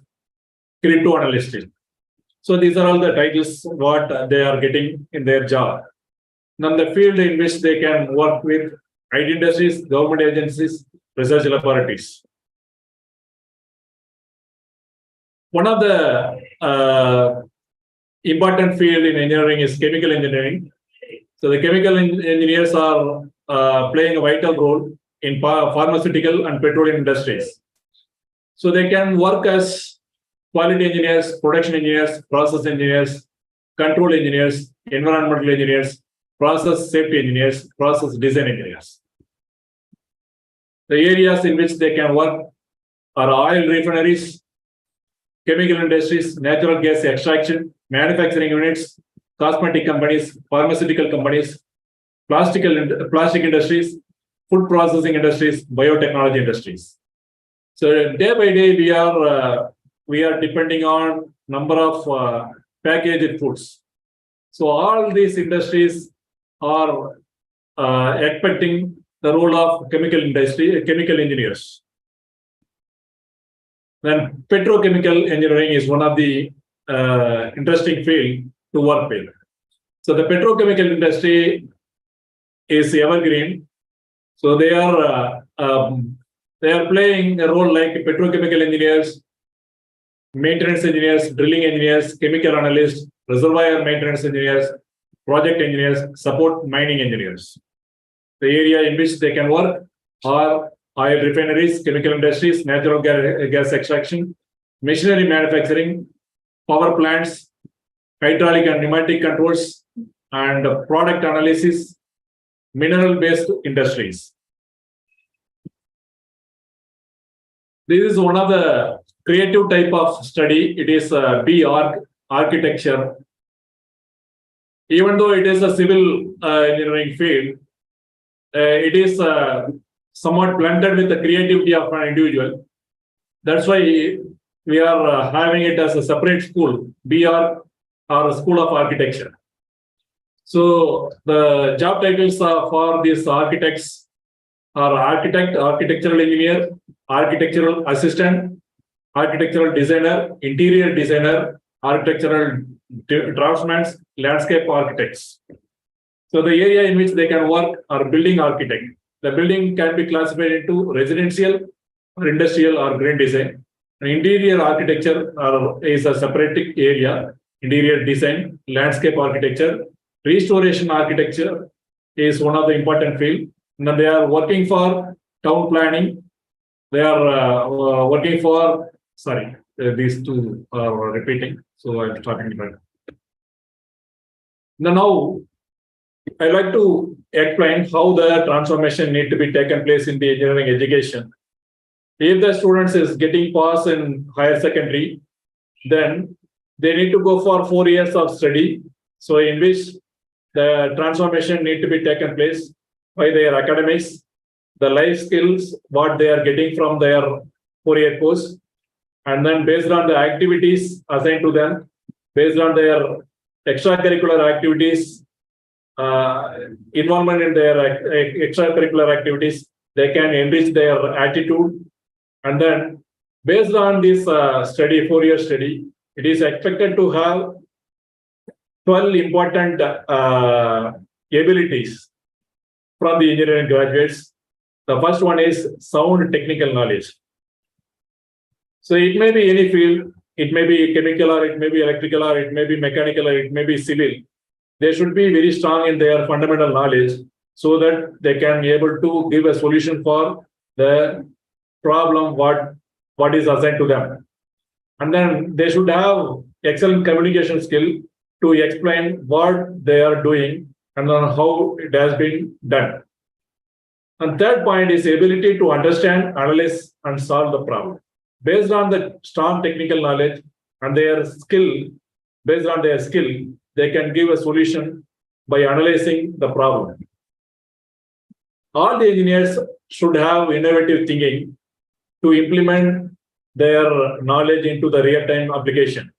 crypto analysts. So these are all the titles what they are getting in their job. Now the field in which they can work with IT industries, government agencies, research laboratories. One of the important field in engineering is chemical engineering. So the chemical engineers are playing a vital role in pharmaceutical and petroleum industries. So they can work as quality engineers, production engineers, process engineers, control engineers, environmental engineers, process safety engineers, process design engineers. The areas in which they can work are oil refineries, chemical industries, natural gas extraction, manufacturing units, cosmetic companies, pharmaceutical companies, plastic industries, food processing industries, biotechnology industries. So day by day we are depending on number of packaged foods. So all these industries are expecting the role of chemical engineers. Then petrochemical engineering is one of the interesting field to work with. So the petrochemical industry is evergreen. So they are playing a role like petrochemical engineers, maintenance engineers, drilling engineers, chemical analysts, reservoir maintenance engineers, project engineers, support mining engineers. The area in which they can work are oil refineries, chemical industries, natural gas extraction, machinery manufacturing, power plants, hydraulic and pneumatic controls, and product analysis, mineral-based industries. This is one of the creative type of study. It is B.Arch architecture. Even though it is a civil engineering field, it is somewhat blended with the creativity of an individual. That's why we are having it as a separate school, B.Arch or a school of architecture. So the job titles for these architects are architect, architectural engineer, architectural assistant, architectural designer, interior designer, architectural draftsmen, landscape architects. So the area in which they can work are building architect. The building can be classified into residential, or industrial, or green design. Interior architecture is a separate area. Interior design, landscape architecture, restoration architecture is one of the important field. And they are working for town planning. They are working for, sorry, these two are repeating. So I'm talking about. Now, I'd like to explain how the transformation need to be taken place in the engineering education. If the students is getting pass in higher secondary, then they need to go for 4 years of study. So in which the transformation need to be taken place by their academics, the life skills, what they are getting from their 4-year course, and then based on the activities assigned to them, based on their extracurricular activities, involvement in their extracurricular activities. They can enrich their attitude. And then based on this study, 4-year study, it is expected to have 12 important abilities from the engineering graduates. The first one is sound technical knowledge. So it may be any field, it may be chemical, or it may be electrical, or it may be mechanical, or it may be civil. They should be very strong in their fundamental knowledge so that they can be able to give a solution for the problem what is assigned to them. And then they should have excellent communication skill to explain what they are doing and then how it has been done. And third point is ability to understand, analyze, and solve the problem. Based on the strong technical knowledge and their skill, based on their skill, they can give a solution by analyzing the problem. All the engineers should have innovative thinking to implement their knowledge into the real-time application.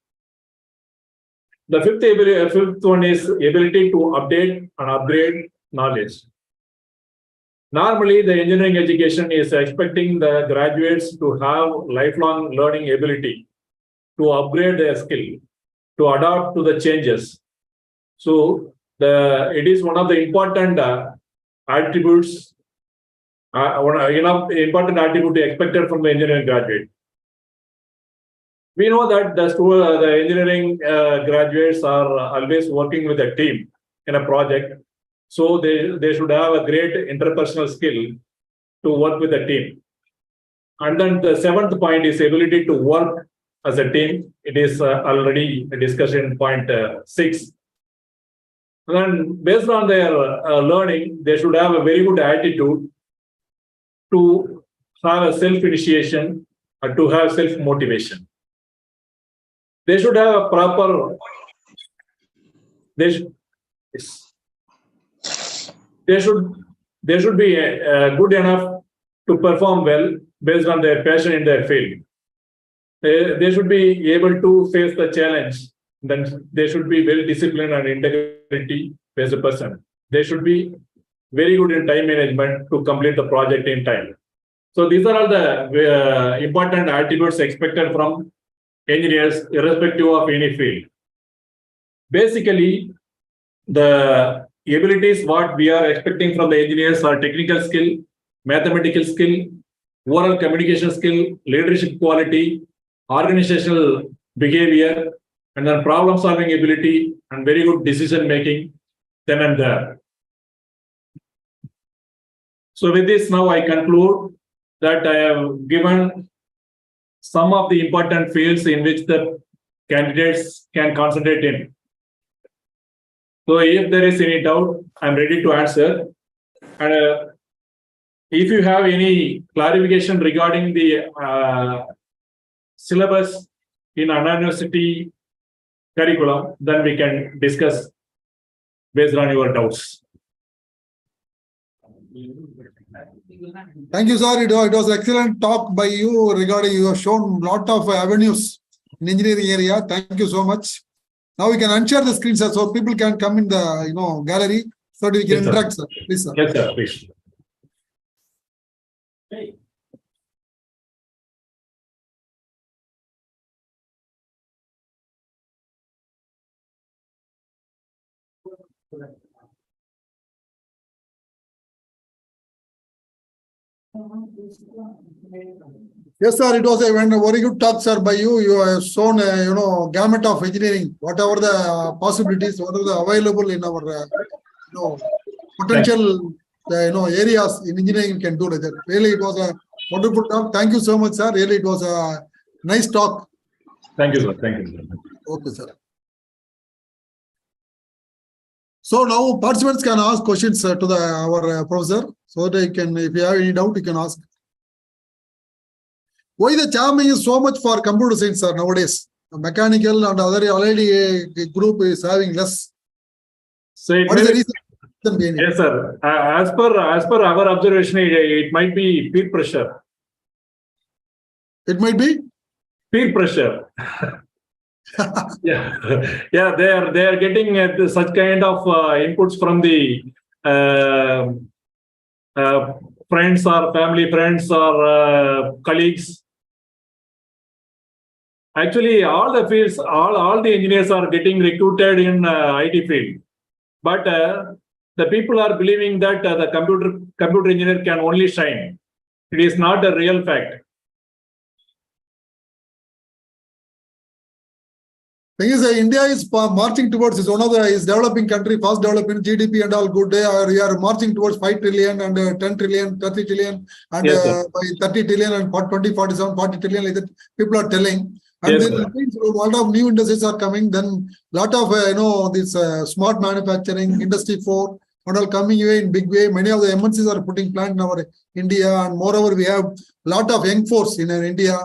The fifth one is ability to update and upgrade knowledge. Normally, the engineering education is expecting the graduates to have lifelong learning ability to upgrade their skill, to adapt to the changes. So it is one of the important attributes, important attribute expected from the engineering graduate. We know that the engineering graduates are always working with a team in a project. So they should have a great interpersonal skill to work with a team. And then the seventh point is ability to work as a team. It is already discussed in point 6. And then based on their learning, they should have a very good attitude to have a self-initiation or to have self-motivation. They should have a proper, they should be good enough to perform well based on their passion in their field. They should be able to face the challenge. Then they should be very disciplined and integrity-based person. They should be very good in time management to complete the project in time. So these are all the important attributes expected from engineers, irrespective of any field. Basically, the abilities what we are expecting from the engineers are technical skill, mathematical skill, oral communication skill, leadership quality, organizational behavior, and then problem solving ability and very good decision making then and there. So with this, now I conclude that I have given some of the important fields in which the candidates can concentrate in. So if there is any doubt, I'm ready to answer. And if you have any clarification regarding the syllabus in Anna University curriculum, then we can discuss based on your doubts. Thank you, sir. It was excellent talk by you regarding, you have shown a lot of avenues in engineering area. Thank you so much. Now we can unshare the screen, sir, so people can come in the gallery so that we can interact, sir. Please, sir. Yes, sir. Please. Yes, sir. It was a very good talk, sir, by you. You have shown gamut of engineering, whatever the possibilities, what are the available in our potential areas in engineering can do like that. Really, it was a wonderful talk. Thank you so much, sir. Really, it was a nice talk. Thank you, sir. Thank you. Okay, sir. So now participants can ask questions to our professor, so that if you have any doubt, you can ask. Why the charming is so much for computer science, sir, nowadays? The mechanical and other already group is having less. So what is the reason behind it? Yes, sir. As per our observation, it might be peer pressure. It might be peer pressure. Yeah, yeah, they are getting such kind of inputs from the uh, uh, friends or family friends or colleagues. Actually, all the fields, all the engineers are getting recruited in IT field, but the people are believing that the computer engineer can only shine. It is not a real fact. Thing is, India is marching towards is one of the is developing country, fast developing GDP and all good. We are marching towards 5 trillion and 10 trillion, 30 trillion, and Yes, sir. by 30 trillion and 2047, 40 trillion, like that people are telling. And Yes, then sir. it means a lot of new industries are coming. Then lot of this smart manufacturing, industry 4, and all coming away in big way. Many of the MNCs are putting plant in our India, and moreover, we have lot of young force in India.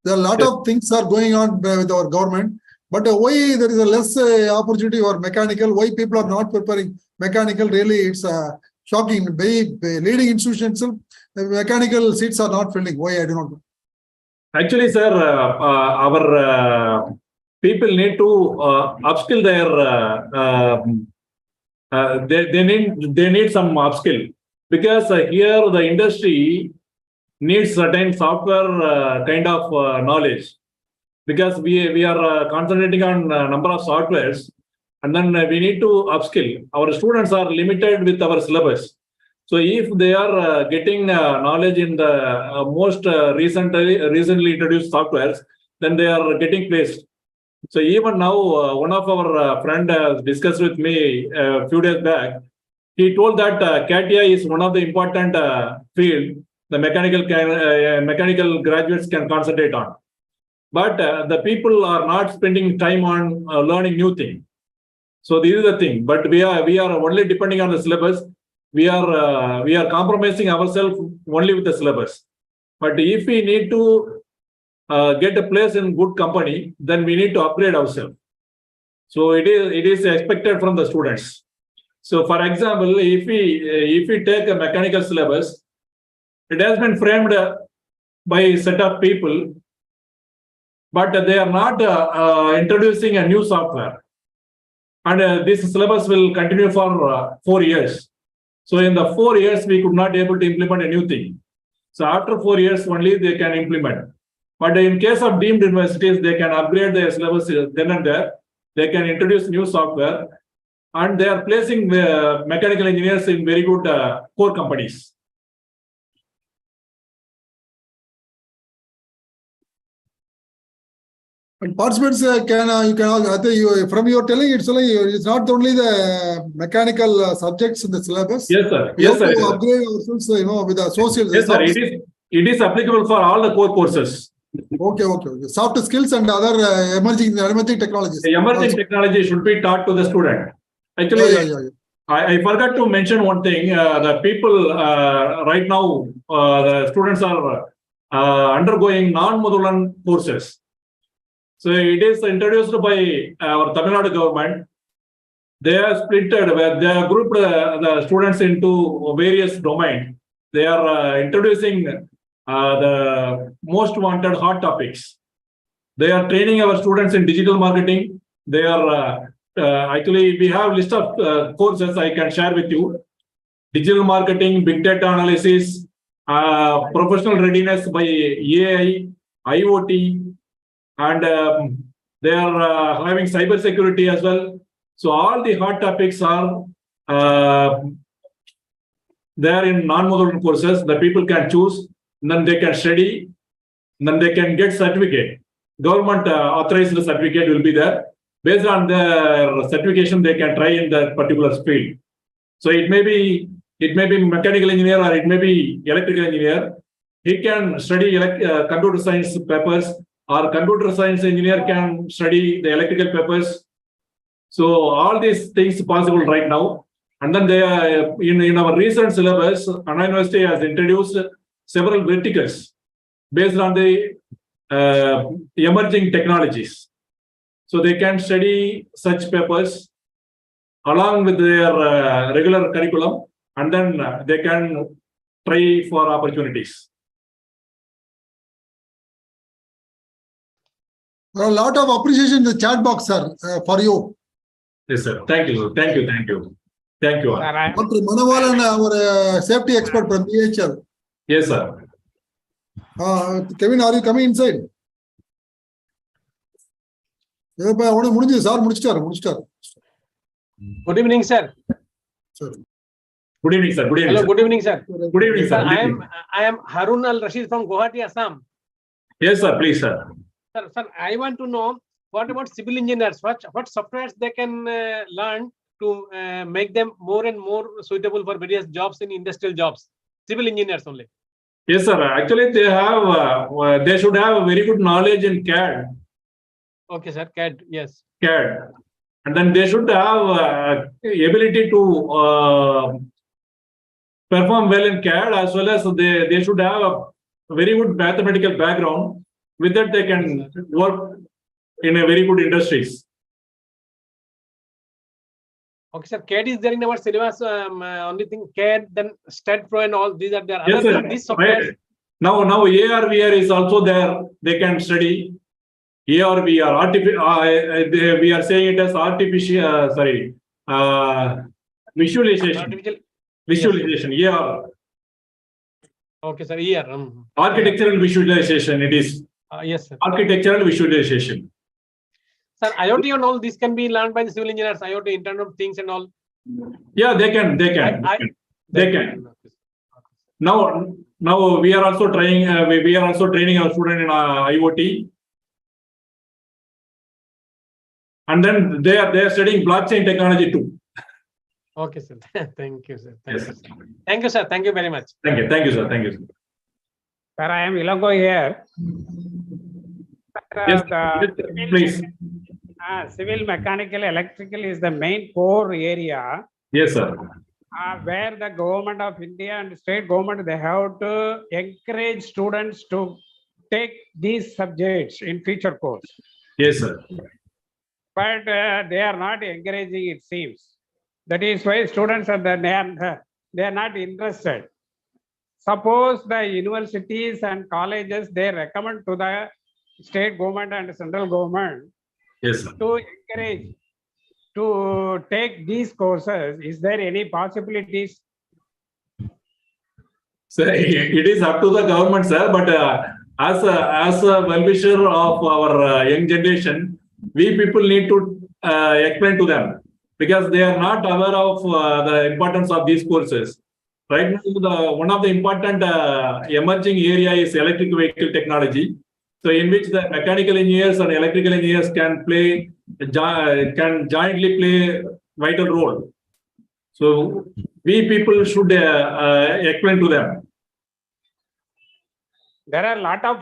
There are a lot Yes. of things are going on with our government. But why there is a less opportunity for mechanical? Why people are not preparing mechanical? Really, it's shocking. Leading institutions, mechanical seats are not filling. Why? I do not know. Actually, sir, our people need to upskill their. They need some upskill because here the industry needs certain software kind of knowledge. Because we are concentrating on number of softwares, and then we need to upskill. Our students are limited with our syllabus. So if they are getting knowledge in the most recently introduced softwares, then they are getting placed. So even now, one of our friend discussed with me a few days back. He told that CATIA is one of the important field the mechanical graduates can concentrate on. But the people are not spending time on learning new things. So this is the thing. But we are only depending on the syllabus. We are compromising ourselves only with the syllabus. But if we need to get a place in good company, then we need to upgrade ourselves. So it is expected from the students. So for example, if we take a mechanical syllabus, it has been framed by a set of people, but they are not introducing a new software. And this syllabus will continue for 4 years. So in the 4 years, we could not able to implement a new thing. So after 4 years only they can implement. But in case of deemed universities, they can upgrade their syllabus then and there. They can introduce new software, and they are placing mechanical engineers in very good core companies. And participants you can all, I think you, from your telling it's not only the mechanical subjects in the syllabus. Yes, sir. We Yes, have sir. to upgrade ourselves, with the social. Yes, sir. It is applicable for all the core courses. Okay. Soft skills and other emerging technologies. The emerging technology should be taught to the student. Actually, Yeah. I forgot to mention one thing. The people right now, the students are undergoing non-modular courses. So it is introduced by our Tamil Nadu government. They are splitted where they have grouped the students into various domains. They are introducing the most wanted hot topics. They are training our students in digital marketing. They are actually, we have list of courses I can share with you. Digital marketing, big data analysis, professional readiness by AI, IoT, and they are having cyber security as well. So all the hot topics are there in non-modular courses. The people can choose, then they can study, then they can get certificate. Government authorized certificate will be there. Based on their certification, they can try in that particular field. So it may be mechanical engineer or it may be electrical engineer. He can study computer science papers, or computer science engineer can study the electrical papers. So all these things possible right now. And then they are in our recent syllabus, Anna University has introduced several verticals based on the emerging technologies. So they can study such papers along with their regular curriculum, and then they can try for opportunities. A lot of appreciation in the chat box, sir, for you. Yes, sir. Thank you. Thank you. Thank you. Thank you. Sir, I am, Dr. Manawalan, our safety expert from BHL. Yes, sir. Kevin, are you coming inside? முடிஞ்சது sir முடிச்சிட்டாரு. good evening, sir. Good evening, sir. Good evening. Hello, Sir. good evening, sir. Good evening, Sir, sir. I am Harun Al Rashid from Guwahati, Assam. Yes, sir. Please, sir. Sir, I want to know what about civil engineers? What softwares they can learn to make them more and more suitable for various jobs in industrial jobs? Civil engineers only. Yes, sir. Actually, they should have a very good knowledge in CAD. Okay, sir. CAD, yes. CAD. And then they should have ability to perform well in CAD, as well as they should have a very good mathematical background. With that, they can work in a very good industries. Okay, sir. CAD is there in our syllabus. Only thing CAD, then STAT Pro and all these are there. Yes, Other sir. these softwares. Now AR, VR is also there. They can study. AR, VR, we are saying it as artificial, visualization. Visualization, AR. Okay, sir. Here. Architectural visualization, it is. Yes, sir. Architectural visualization. Sir, IoT and all this can be learned by the civil engineers. IoT, Internet of Things and all. Yeah, they can. They can. Now we are also trying. We are also training our student in IoT, and then they are studying blockchain technology too. Okay, sir. Thank you, sir. Yes. Thank you, sir. Thank you very much. Thank you, sir. Thank you, sir. Sir, I am Ilango here. Yes, please. Civil, mechanical, electrical is the main core area Yes, sir. where the government of India and state government, they have to encourage students to take these subjects in future course. Yes, sir. But they are not encouraging, it seems. That is why students are they are not interested. Suppose the universities and colleges, they recommend to the state government and central government Yes, sir. to encourage to take these courses. Is there any possibilities? So it is up to the government, sir. But as a well-wisher of our young generation, we people need to explain to them, because they are not aware of the importance of these courses. Right now, one of the important emerging area is electric vehicle technology. So in which the mechanical engineers and electrical engineers can jointly play vital role. So we people should explain to them. There are a lot of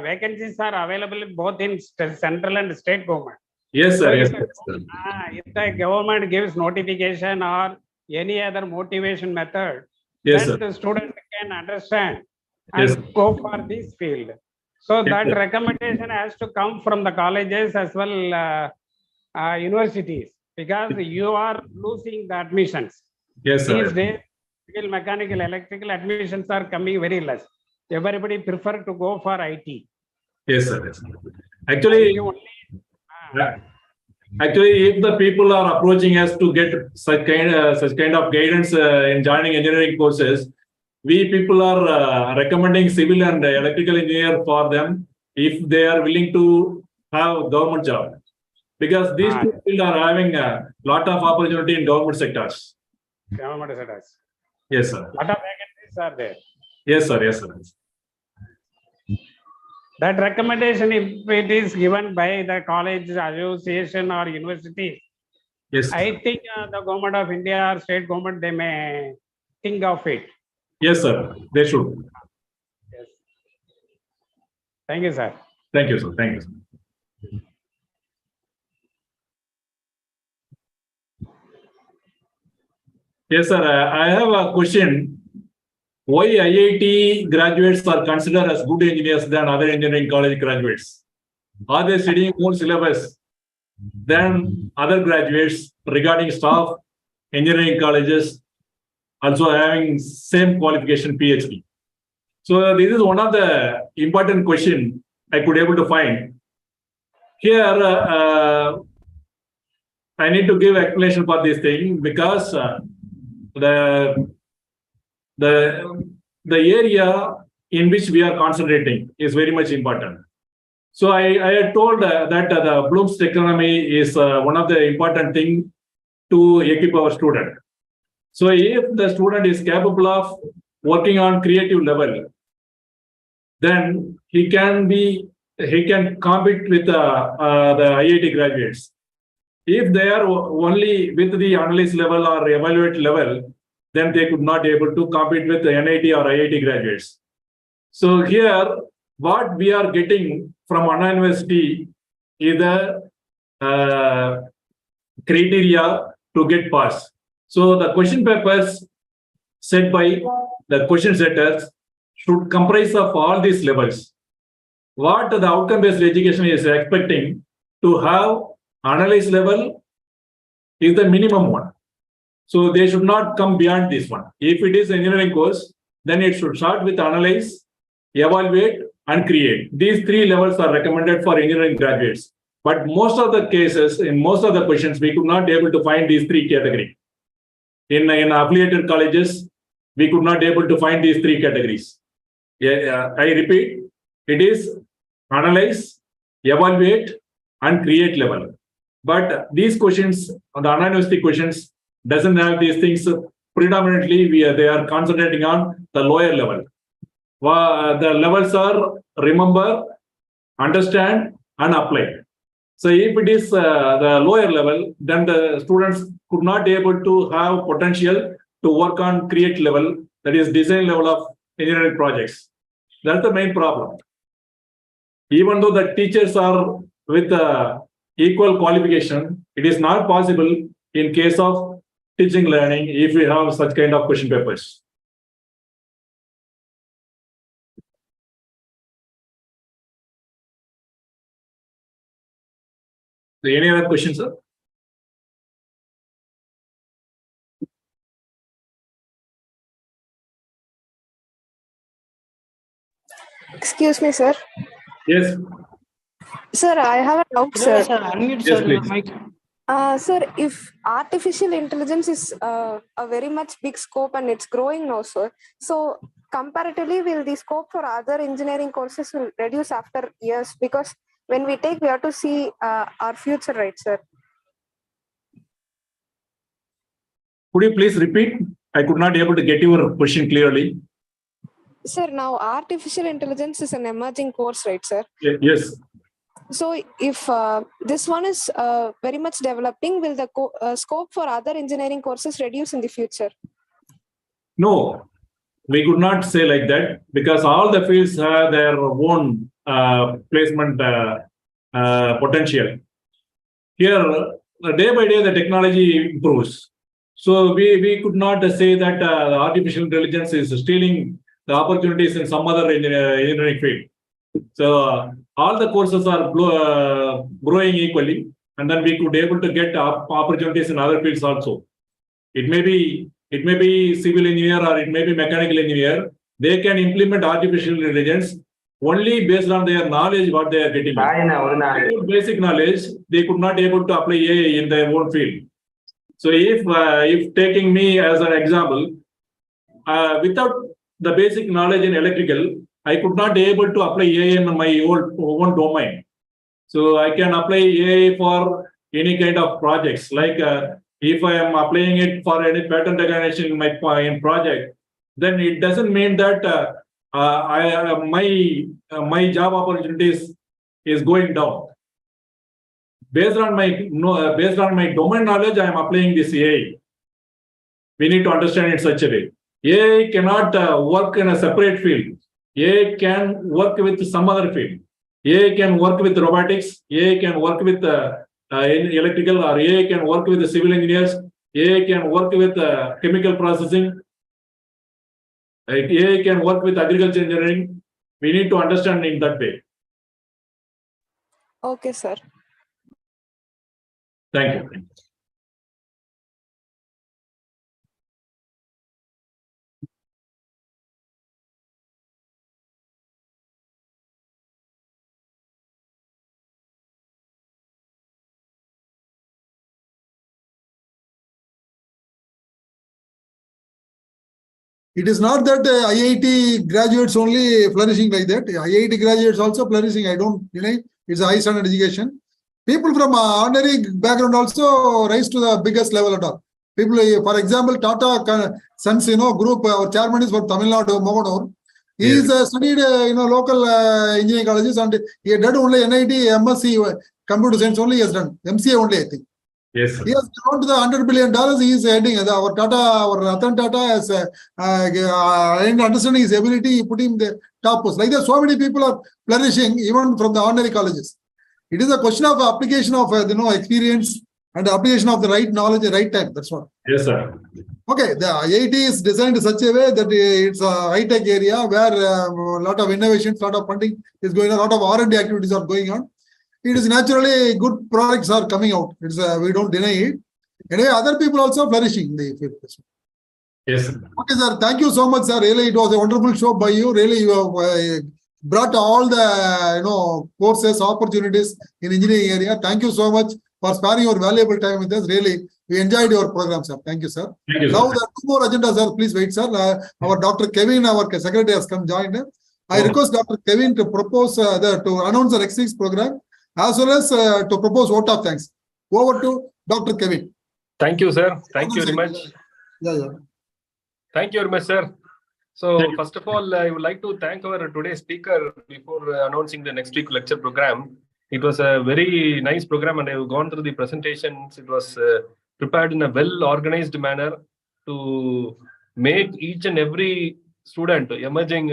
vacancies are available both in central and state government. Yes, sir. Yes, sir. If the government gives notification or any other motivation method, Yes, then sir. the student can understand and Yes. go for this field. So Yes, that sir. recommendation has to come from the colleges as well universities, because you are losing the admissions. Yes, sir. These days, civil, mechanical, electrical admissions are coming very less. Everybody prefer to go for IT. Yes, sir. Yes, sir. Actually, You only, actually, if the people are approaching us to get such kind of guidance in joining engineering courses, we people are recommending civil and electrical engineer for them if they are willing to have government job, because these two fields are having a lot of opportunity in government sectors. government sectors. Yes, sir. Lot of vacancies are there. Yes, sir. Yes, sir. That recommendation, if it is given by the college association or university, Yes, I think the government of India or state government, they may think of it. yes, sir. They should. Yes. Thank you, sir. Thank you, sir. Thank you, sir. Yes, sir. I have a question. Why IIT graduates are considered as good engineers than other engineering college graduates? Are they studying more syllabus than other graduates regarding staff, engineering colleges, also having same qualification PhD? So this is one of the important question I could able to find. Here, I need to give explanation for this thing because the the area in which we are concentrating is very much important. So I had told that the Bloom's taxonomy is one of the important thing to equip our student. So if the student is capable of working on creative level, then he can compete with the IIT graduates. If they are only with the analyst level or evaluate level, then they could not able to compete with the NIT or IIT graduates. So here, what we are getting from Anna University is the criteria to get pass. So the question papers set by the question setters should comprise of all these levels. What the outcome-based education is expecting to have analyze level is the minimum one. So they should not come beyond this one. If it is engineering course, then it should start with analyze, evaluate, and create. These three levels are recommended for engineering graduates. But most of the cases, in most of the questions, we could not be able to find these three categories. In affiliated colleges, we could not be able to find these three categories. I repeat, it is analyze, evaluate, and create level. But these questions, the Anna University questions, doesn't have these things. Predominantly, they are concentrating on the lower level. The levels are remember, understand, and apply. So if it is the lower level, then the students could not be able to have potential to work on create level, that is design level of engineering projects. That's the main problem. Even though the teachers are with equal qualification, it is not possible in case of teaching learning if we have such kind of question papers. So any other questions, sir? Excuse me, sir. Yes. Sir, I have a doubt, Sir, sir. unmute, Yes, sir. please. Mic. Sir, if artificial intelligence is a very much big scope and it's growing now, sir. So comparatively, will the scope for other engineering courses will reduce after years? Because when we take, we have to see our future, right, sir? Could you please repeat? I could not be able to get your question clearly. Sir, now artificial intelligence is an emerging course, right, sir? Yes. So if this one is very much developing, will the scope for other engineering courses reduce in the future? No, we could not say like that because all the fields have their own placement potential. Here, day by day, the technology improves. So we could not say that the artificial intelligence is stealing the opportunities in some other engineering field. So all the courses are growing equally, and then we could able to get opportunities in other fields also. It may be civil engineer or it may be mechanical engineer. They can implement artificial intelligence only based on their knowledge what they are getting. Without basic knowledge, they could not able to apply AI in their own field. So if taking me as an example, without the basic knowledge in electrical, I could not be able to apply AI in my own domain. So I can apply AI for any kind of projects. Like if I am applying it for any pattern recognition in my project, then it doesn't mean that my job opportunities is going down. Based on my domain knowledge, I am applying this AI. We need to understand it such a way. AI cannot work in a separate field. AI can work with some other field. AI can work with robotics. AI can work with electrical, or AI can work with the civil engineers. AI can work with chemical processing. AI can work with agriculture engineering. We need to understand in that way. Okay, sir. Thank you. It is not that IIT graduates only flourishing like that. IIT graduates also flourishing. I don't deny. It's a high standard education. People from ordinary background also rise to the biggest level at all. People, for example, Tata Sons, group, our chairman is from Tamil Nadu, Moganur. He is studied, local engineering colleges, and he had done only NIT, MSc, computer science only he has done. MCA only, I think. Yes, sir. He has gone to the $100 billion. He is heading our Tata, our Ratan Tata has understanding his ability. He put him the top post. Like that, so many people are flourishing even from the ordinary colleges. It is a question of application of experience and application of the right knowledge at the right time. That's what. Yes, sir. Okay, the IIT is designed in such a way that it's a high-tech area where a lot of innovations, a lot of funding is going on, a lot of R&D activities are going on. It is naturally good products are coming out. It's we don't deny it. Anyway, other people also flourishing in the field. Yes, sir. Okay, sir. Thank you so much, sir. Really, it was a wonderful show by you. Really, you have brought all the courses, opportunities in engineering area. Thank you so much for sparing your valuable time with us. Really, we enjoyed your program, sir. Thank you, sir. Thank you, sir. Now, there are two more agendas, sir. Please wait, sir. Our Dr. Kevin, our secretary, has come joined. I request Dr. Kevin to propose to announce the next week's program, as well as to propose vote of thanks. Over to Dr. Kevin. Thank you, sir. Thank you very much. Yeah. Thank you very much, sir. So, Thank you. first of all, I would like to thank our today's speaker before announcing the next week lecture program. It was a very nice program, and I have gone through the presentations. It was prepared in a well-organized manner to make each and every student, emerging,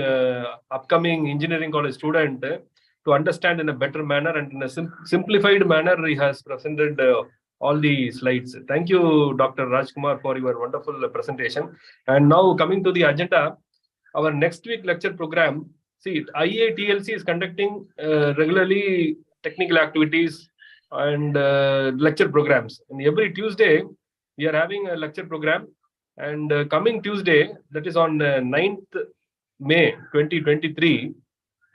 upcoming engineering college student, to understand in a better manner and in a simplified manner. He has presented all the slides. Thank you, Dr. Rajkumar, for your wonderful presentation. And now coming to the agenda, our next week lecture program. See, IEI TLC is conducting regularly technical activities and lecture programs. And every Tuesday, we are having a lecture program. And coming Tuesday, that is on 9th May 2023,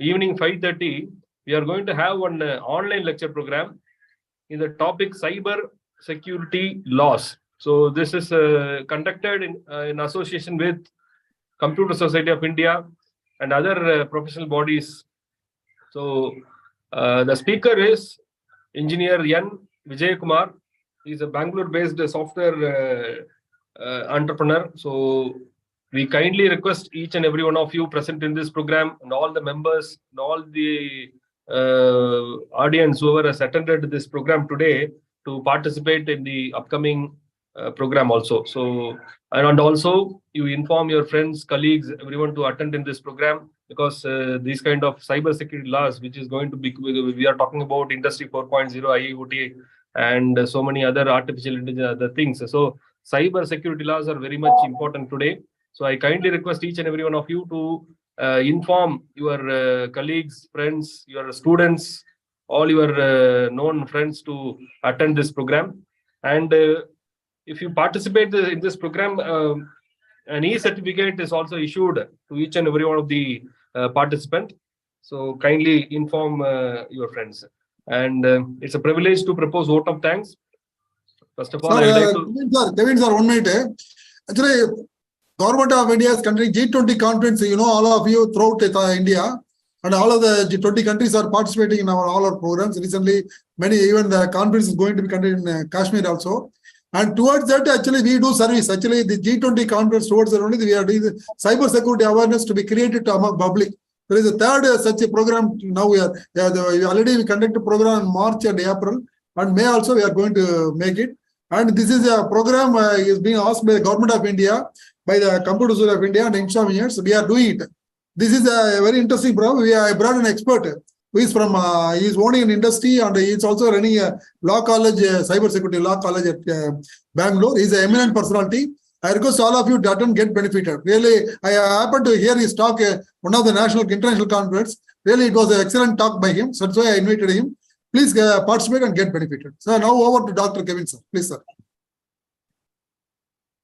evening 5:30, we are going to have one online lecture program in the topic cyber security laws. So this is conducted in association with Computer Society of India and other professional bodies. So the speaker is Engineer N. Vijay Kumar. He is a Bangalore-based software entrepreneur. So we kindly request each and every one of you present in this program, and all the members and all the audience whoever has attended this program today, to participate in the upcoming program also. So, and also you inform your friends, colleagues, everyone to attend in this program, because these kind of cyber security laws, which is going to be, we are talking about Industry 4.0, IIoT, and so many other artificial intelligence, other things. So cyber security laws are very much important today. So I kindly request each and every one of you to inform your colleagues, friends, your students, all your known friends to attend this program. And if you participate in this program, an e-certificate is also issued to each and every one of the participant. So kindly inform your friends. And it's a privilege to propose vote of thanks. First of all, Sir, I would like to... Kevin, sir, 1 minute. Actually, Government of India is conducting G20 conference, all of you throughout India, and all of the G20 countries are participating in all our programs. Recently, even the conference is going to be conducted in Kashmir also. And towards that, actually, we do service. Actually, the G20 conference towards that only, we are doing the cyber security awareness to be created among public. There is a third such a program now. We already conduct a program in March and April, and May also we are going to make it. And this is a program is being asked by the Government of India, by the Computer Society of India and engineers. We are doing it. This is a very interesting program. I brought an expert who is from, he is owning an industry, and he is also running a law college, cyber security law college at Bangalore. He is an eminent personality. I request all of you to attend, get benefited. Really, I happened to hear his talk, one of the international conference. Really, it was an excellent talk by him. So that's why I invited him. Please participate and get benefited. So now over to Dr. Kevin, sir. Please, sir.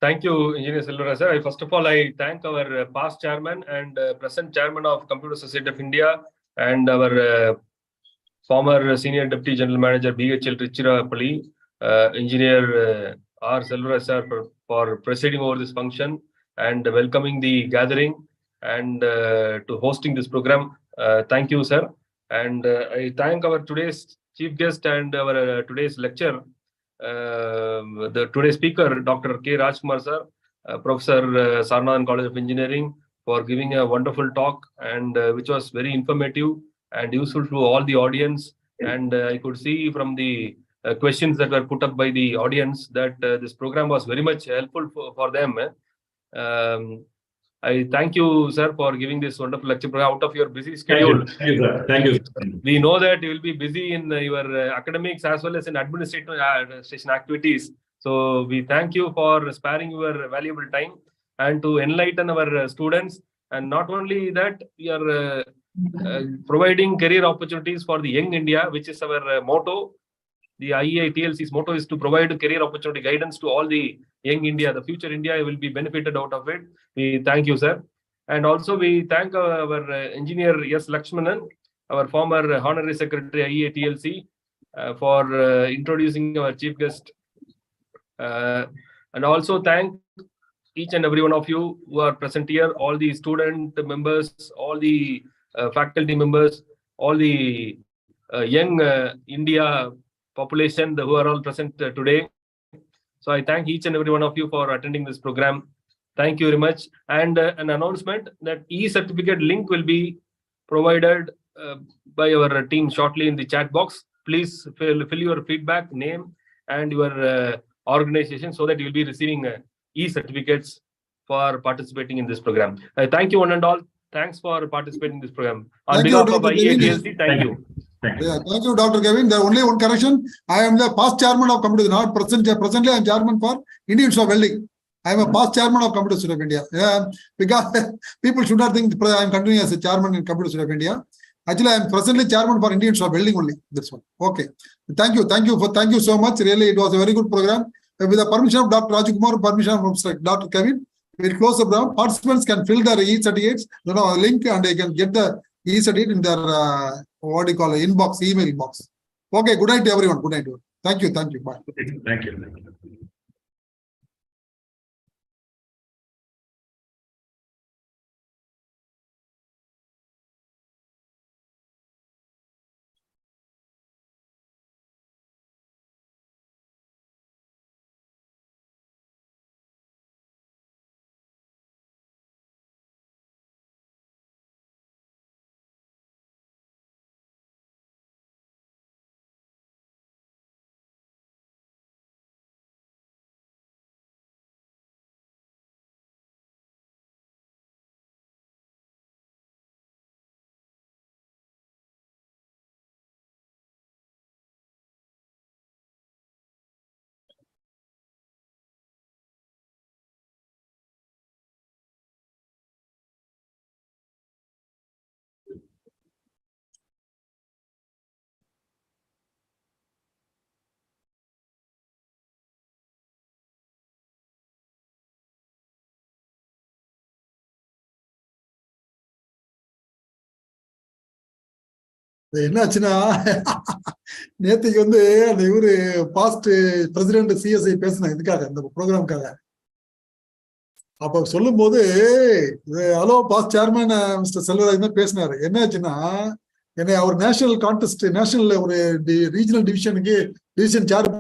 Thank you, Engineer Silvera, sir. First of all, I thank our past chairman and present chairman of Computer Society of India, and our former senior deputy general manager, BHL Trichirappalli, Engineer R. Silvera, sir, for presiding over this function, and welcoming the gathering and to hosting this program. Thank you, sir. And I thank our today's chief guest and our today's lecture, the today's speaker, Dr. K. Rajkumar, sir, Professor Sarnath College of Engineering, for giving a wonderful talk and which was very informative and useful to all the audience. And I could see from the questions that were put up by the audience that this program was very much helpful for them. I thank you, sir, for giving this wonderful lecture program out of your busy schedule. Thank you, sir. Thank you. We know that you will be busy in your academics as well as in administration activities. So we thank you for sparing your valuable time and to enlighten our students. And not only that, we are providing career opportunities for the young India, which is our motto. The IEI TLC's motto is to provide career opportunity guidance to all the young India. The future India will be benefited out of it. We thank you, sir. And also we thank our engineer S. Lakshmanan, our former honorary secretary IEI TLC, for introducing our chief guest. And also thank each and every one of you who are present here, all the student members, all the faculty members, all the young India population who are all present today. So I thank each and every one of you for attending this program. Thank you very much. And an announcement that e-certificate link will be provided by our team shortly in the chat box. Please fill your feedback, name, and your organization so that you will be receiving e-certificates for participating in this program. Thank you one and all. Thanks for participating in this program. On behalf of IEI TLC, thank you. Yeah, thank you, Dr. Kevin. There only one correction. I am the past chairman of Computer, not presently I am chairman for Indian Institute of Welding. I am a past chairman of Computer Institute of India. Yeah, because people should not think I am continuing as a chairman in Computer Institute of India. Actually, I am presently chairman for Indian Institute of Welding only. This one. Okay. Thank you so much. Really, it was a very good program. With the permission of Dr. Rajkumar, permission from Dr. Kevin, we will close the program. Participants can fill their e-certificates, link, and they can get the e-certificate in their inbox, email box. Okay, good night to everyone. Good night. Thank you. Bye. Thank you. என்னாச்சுன்னா நேற்றுக்கு வந்து அந்த இவரு past president CSI பேசினேன் இதுக்காக இந்த ப்ரோக்ராமுக்காக. அப்ப சொல்லும் போது hello past chairman mister Selvaraj தான் பேசினாரு. என்னாச்சுன்னா என்னை அவர் நேஷனல் கான்டெஸ்ட் நேஷனல் ஒரு ரீஜனல் டிவிஷன் சேர்